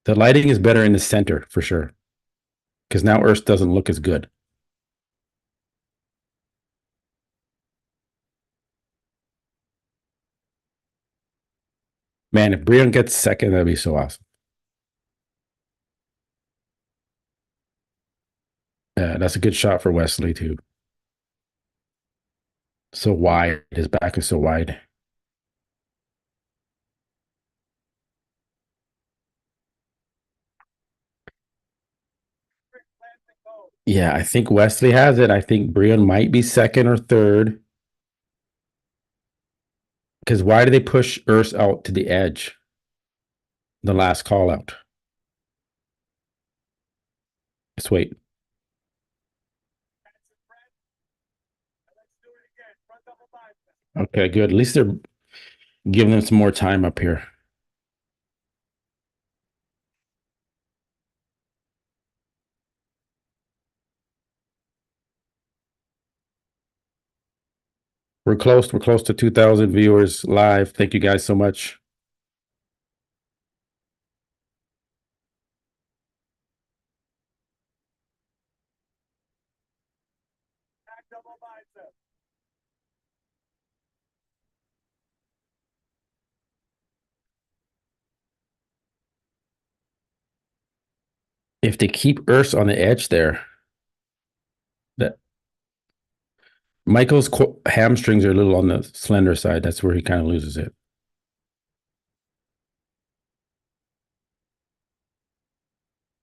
The lighting is better in the center for sure. Because now Urs doesn't look as good. Man, if Breon gets second, that'd be so awesome. That's a good shot for Wesley too. So wide. His back is so wide. Yeah, I think Wesley has it. I think Breon might be second or third. Because why do they push Urs out to the edge? The last call out. Let's wait. Okay, good. At least they're giving them some more time up here. We're close. We're close to 2,000 viewers live. Thank you guys so much. If they keep Urs on the edge there, that Michael's hamstrings are a little on the slender side. That's where he kind of loses it.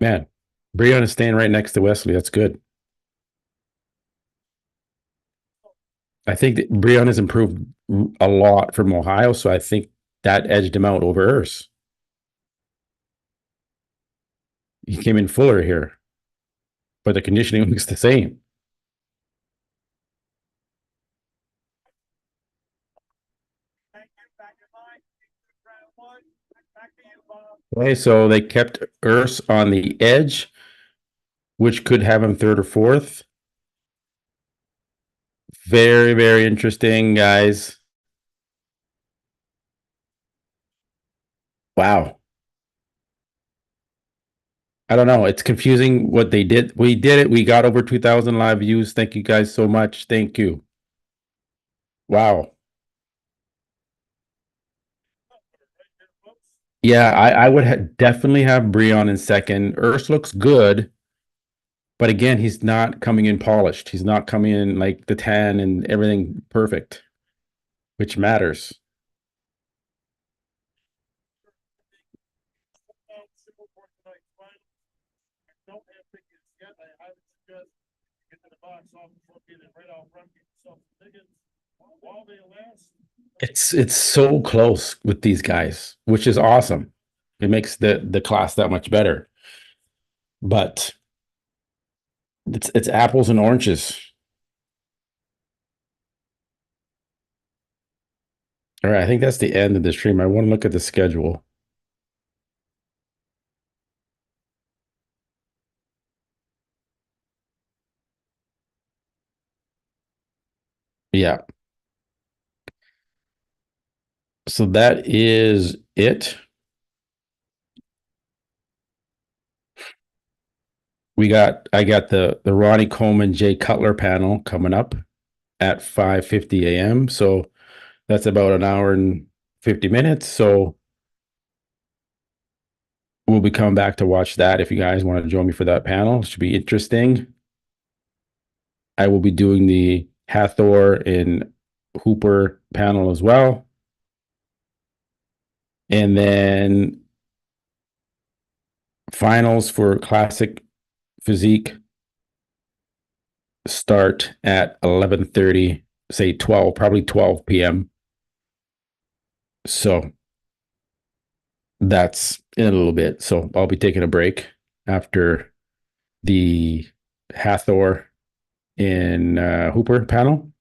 Man, Breon is staying right next to Wesley. That's good. I think that Breon has improved a lot from Ohio, so I think that edged him out over Urs. He came in fuller here, but the conditioning looks the same. Okay, so they kept Urs on the edge, which could have him third or fourth. Very, very interesting, guys. Wow. I don't know. It's confusing what they did. We did it. We got over 2,000 live views. Thank you guys so much. Thank you. Wow. Yeah, I would definitely have Breon in second. Urs looks good, but again, he's not coming in polished. He's not coming in like the tan and everything perfect, which matters. It's so close with these guys, which is awesome. It makes the class that much better. But it's apples and oranges. All right, I think that's the end of the stream. I want to look at the schedule. Yeah. So that is it. I got the Ronnie Coleman Jay Cutler panel coming up at 5:50 a.m. So that's about an hour and 50 minutes. So we'll be coming back to watch that if you guys want to join me for that panel. It should be interesting. I will be doing the Hathor and Hooper panel as well. And then finals for classic physique start at 11:30, say 12, probably 12 p.m. So that's in a little bit. So I'll be taking a break after the Hathor in Hooper panel.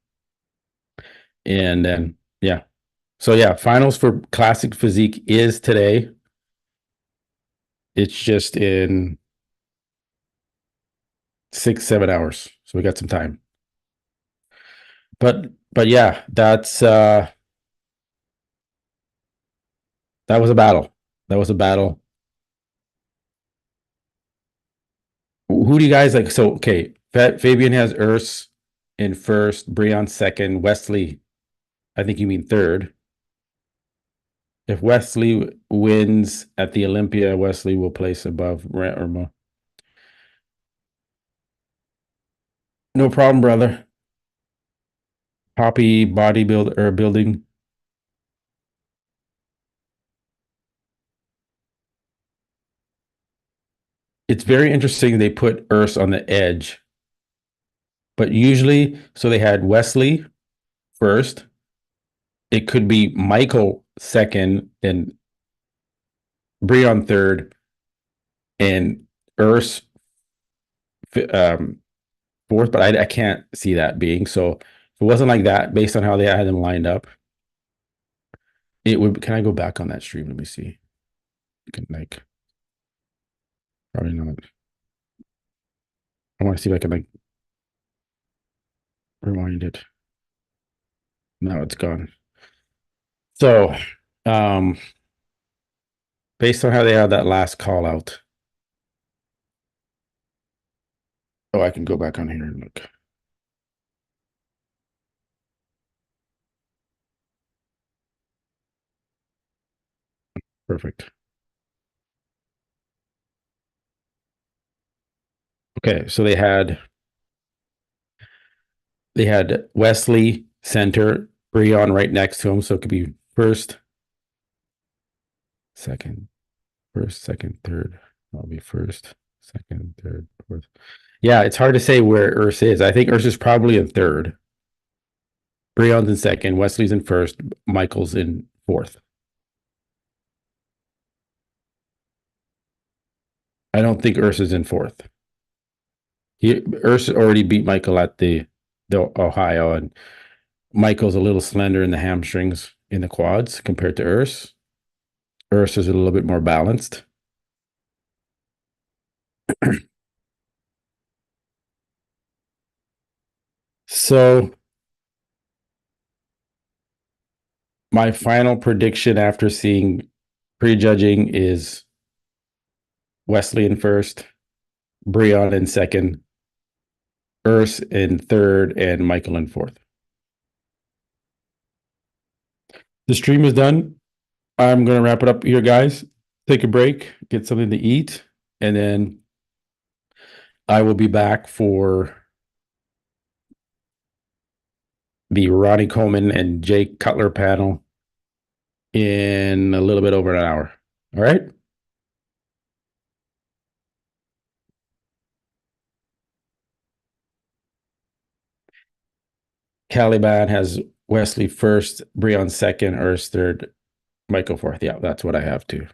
And then, yeah. So, yeah, finals for classic physique is today. It's just in 6, 7 hours. So we got some time. But yeah, that was a battle. That was a battle. Who do you guys like? So, okay, Fabian has Urs in first, Breon second, Wesley, I think you mean third. If Wesley wins at the Olympia, Wesley will place above Ramo. No problem, brother. Poppy bodybuild or building. It's very interesting they put Urs on the edge, but usually, so they had Wesley first. It could be Michael second, and Breon third, and Urs um, fourth. But I can't see that being so. If it wasn't like that, based on how they had them lined up, it would. Can I go back on that stream? Let me see. You can like probably not. I want to see if I can like rewind it. Now it's gone. So, um, based on how they had that last call out. Oh, I can go back on here and look. Perfect. Okay, so they had Wesley center, Breon right next to him, so it could be first, second, first, second, third. That'll be first, second, third, fourth. Yeah, it's hard to say where Urs is. I think Urs is probably in third. Breon's in second, Wesley's in first, Michael's in fourth. I don't think Urs is in fourth. Urs already beat Michael at the Ohio, and Michael's a little slender in the hamstrings in the quads compared to Urs. Urs is a little bit more balanced. So my final prediction after seeing prejudging is Wesley in first, Breon in second, Urs in third, and Michael in fourth. The stream is done. I'm gonna wrap it up here, guys. Take a break, get something to eat, and then I will be back for the Ronnie Coleman and Jake Cutler panel in a little bit over an hour. All right. Caliban has Wesley first, Breon second, Urs third, Michael fourth. Yeah, that's what I have too.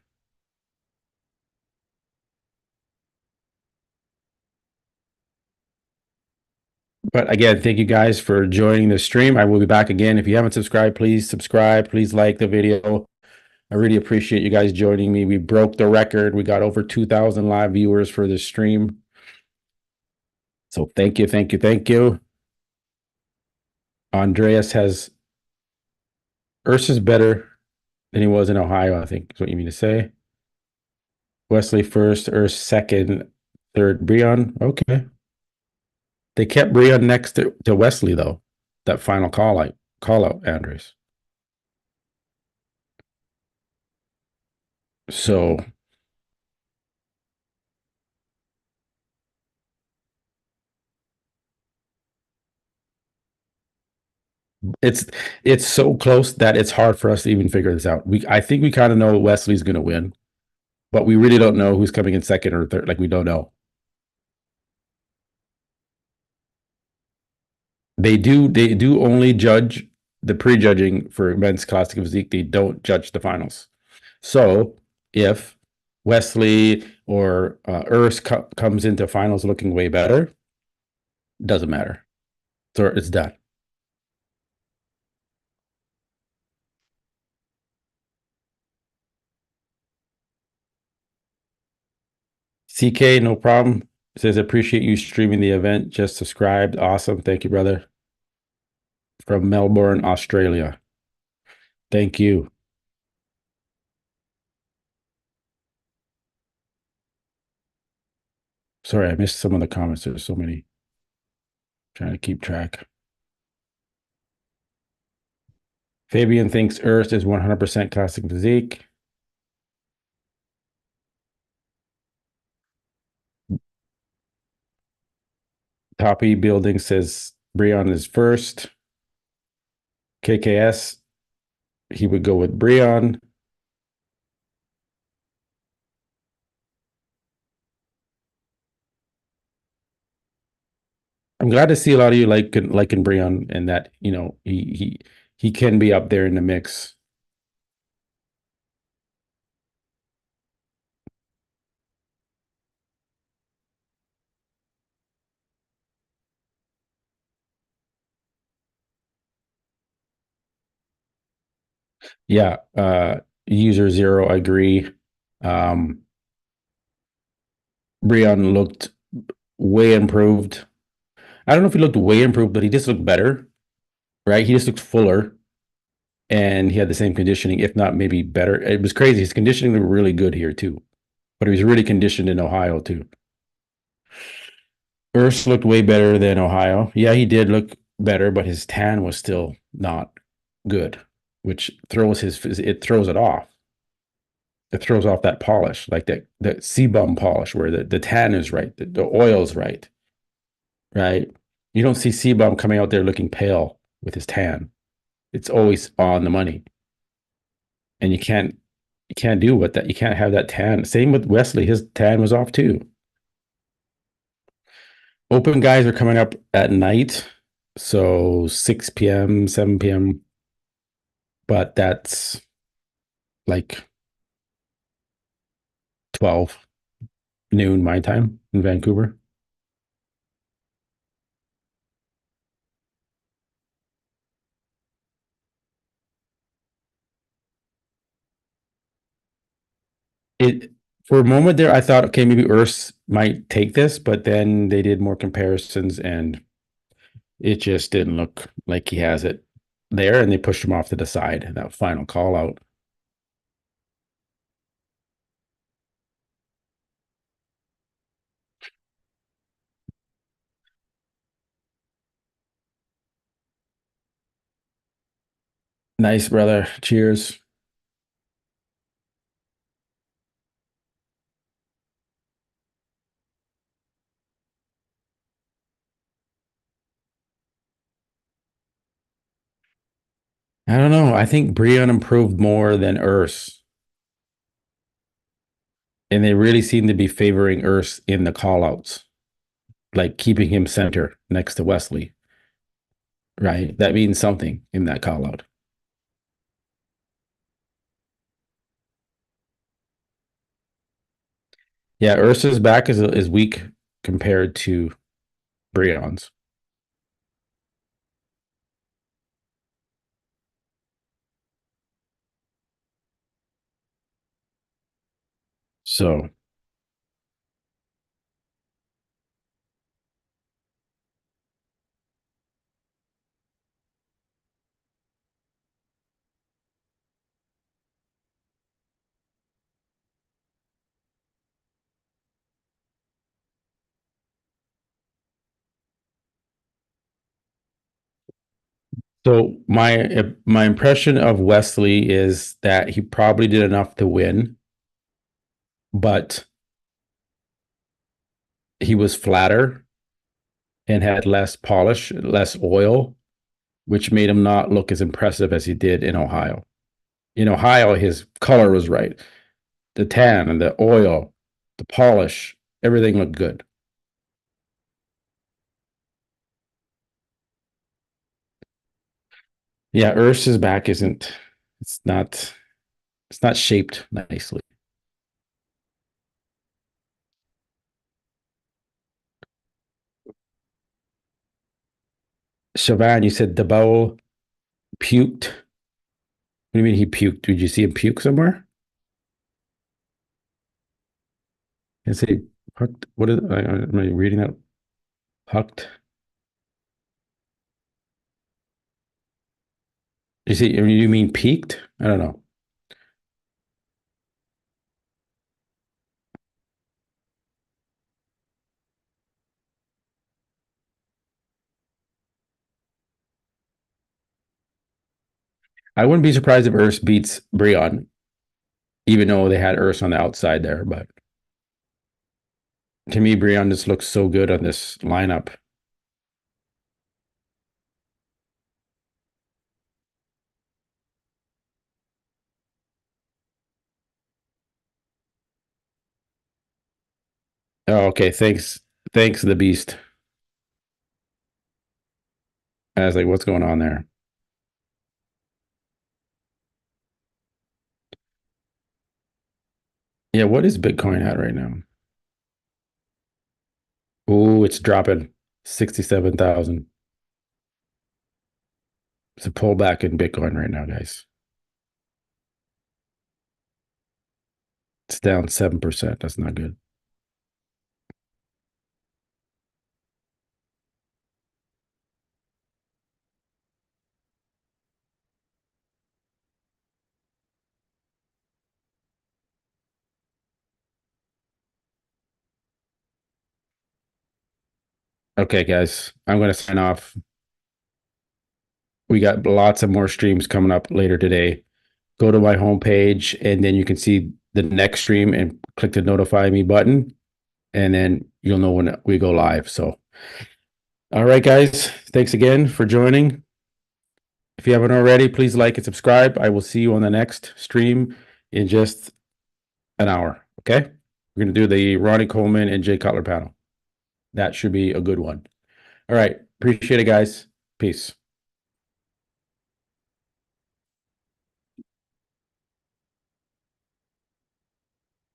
But again, thank you guys for joining the stream. I will be back again. If you haven't subscribed, please subscribe. Please like the video. I really appreciate you guys joining me. We broke the record. We got over 2,000 live viewers for this stream. So thank you, thank you, thank you. Andreas has Urs is better than he was in Ohio, I think is what you mean to say. Wesley first, Urs second, third, Breon. Okay. They kept Breon next to Wesley, though. That final call out, Andres. So it's it's so close that it's hard for us to even figure this out. I think we kind of know Wesley's going to win, but we really don't know who's coming in second or third. Like we don't know. They do only judge the prejudging for men's classic physique. They don't judge the finals. So if Wesley or Urs comes into finals looking way better, doesn't matter. So it's done. CK, no problem. Says appreciate you streaming the event. Just subscribed. Awesome. Thank you, brother. From Melbourne, Australia. Thank you. Sorry, I missed some of the comments. There's so many. Trying to keep track. Fabian thinks Earth is 100% classic physique. Toppy Building says Breon is first. KKS, he would go with Breon. I'm glad to see a lot of you liking Breon and that he can be up there in the mix. Yeah, user zero, I agree. Um, Breon looked way improved. I don't know if he looked way improved, but he just looked better, right? He just looked fuller and he had the same conditioning, if not maybe better. It was crazy. His conditioning looked really good here too, but he was really conditioned in Ohio too. Urs looked way better than Ohio. Yeah, he did look better, but his tan was still not good, which it throws it off. It throws off that polish, like that sebum polish, where the tan is right, the oil's right, right. You don't see sebum coming out there looking pale with his tan. It's always on the money, and you can't do what that. You can't have that tan. Same with Wesley. His tan was off too. Open guys are coming up at night, so 6 p.m., 7 p.m., but that's like 12 noon my time in Vancouver. It For a moment there, I thought, okay, maybe Earth might take this, but then they did more comparisons and it just didn't look like he has it there, and they pushed him off to the side. That final call out. Nice, brother. Cheers. I don't know. I think Breon improved more than Urs, and they really seem to be favoring Urs in the callouts, like keeping him center next to Wesley. Right? That means something in that callout. Yeah, Ursa's back is weak compared to Breon's. So, so my impression of Wesley is that he probably did enough to win, but he was flatter and had less polish, less oil, which made him not look as impressive as he did in Ohio. In Ohio, his color was right. The tan and the oil, the polish, everything looked good. Yeah, Ursa's back isn't it's not it's not shaped nicely. Chauvin, you said DeBow puked. What do you mean he puked? Did you see him puke somewhere? I say pucked. What is? Am I reading that? Pucked. You see? You mean peaked? I don't know. I wouldn't be surprised if Urs beats Breon, even though they had Urs on the outside there. But to me, Breon just looks so good on this lineup. Oh, okay. Thanks, the Beast. I was like, what's going on there? Yeah, what is Bitcoin at right now? Oh, it's dropping 67,000. It's a pullback in Bitcoin right now, guys. It's down 7%. That's not good. Okay, guys, I'm going to sign off. We got lots of more streams coming up later today. Go to my homepage and then you can see the next stream and click the notify me button. And then you'll know when we go live. So, all right, guys, thanks again for joining. If you haven't already, please like and subscribe. I will see you on the next stream in just an hour. Okay. We're going to do the Ronnie Coleman and Jay Cutler panel. That should be a good one. All right. Appreciate it, guys. Peace.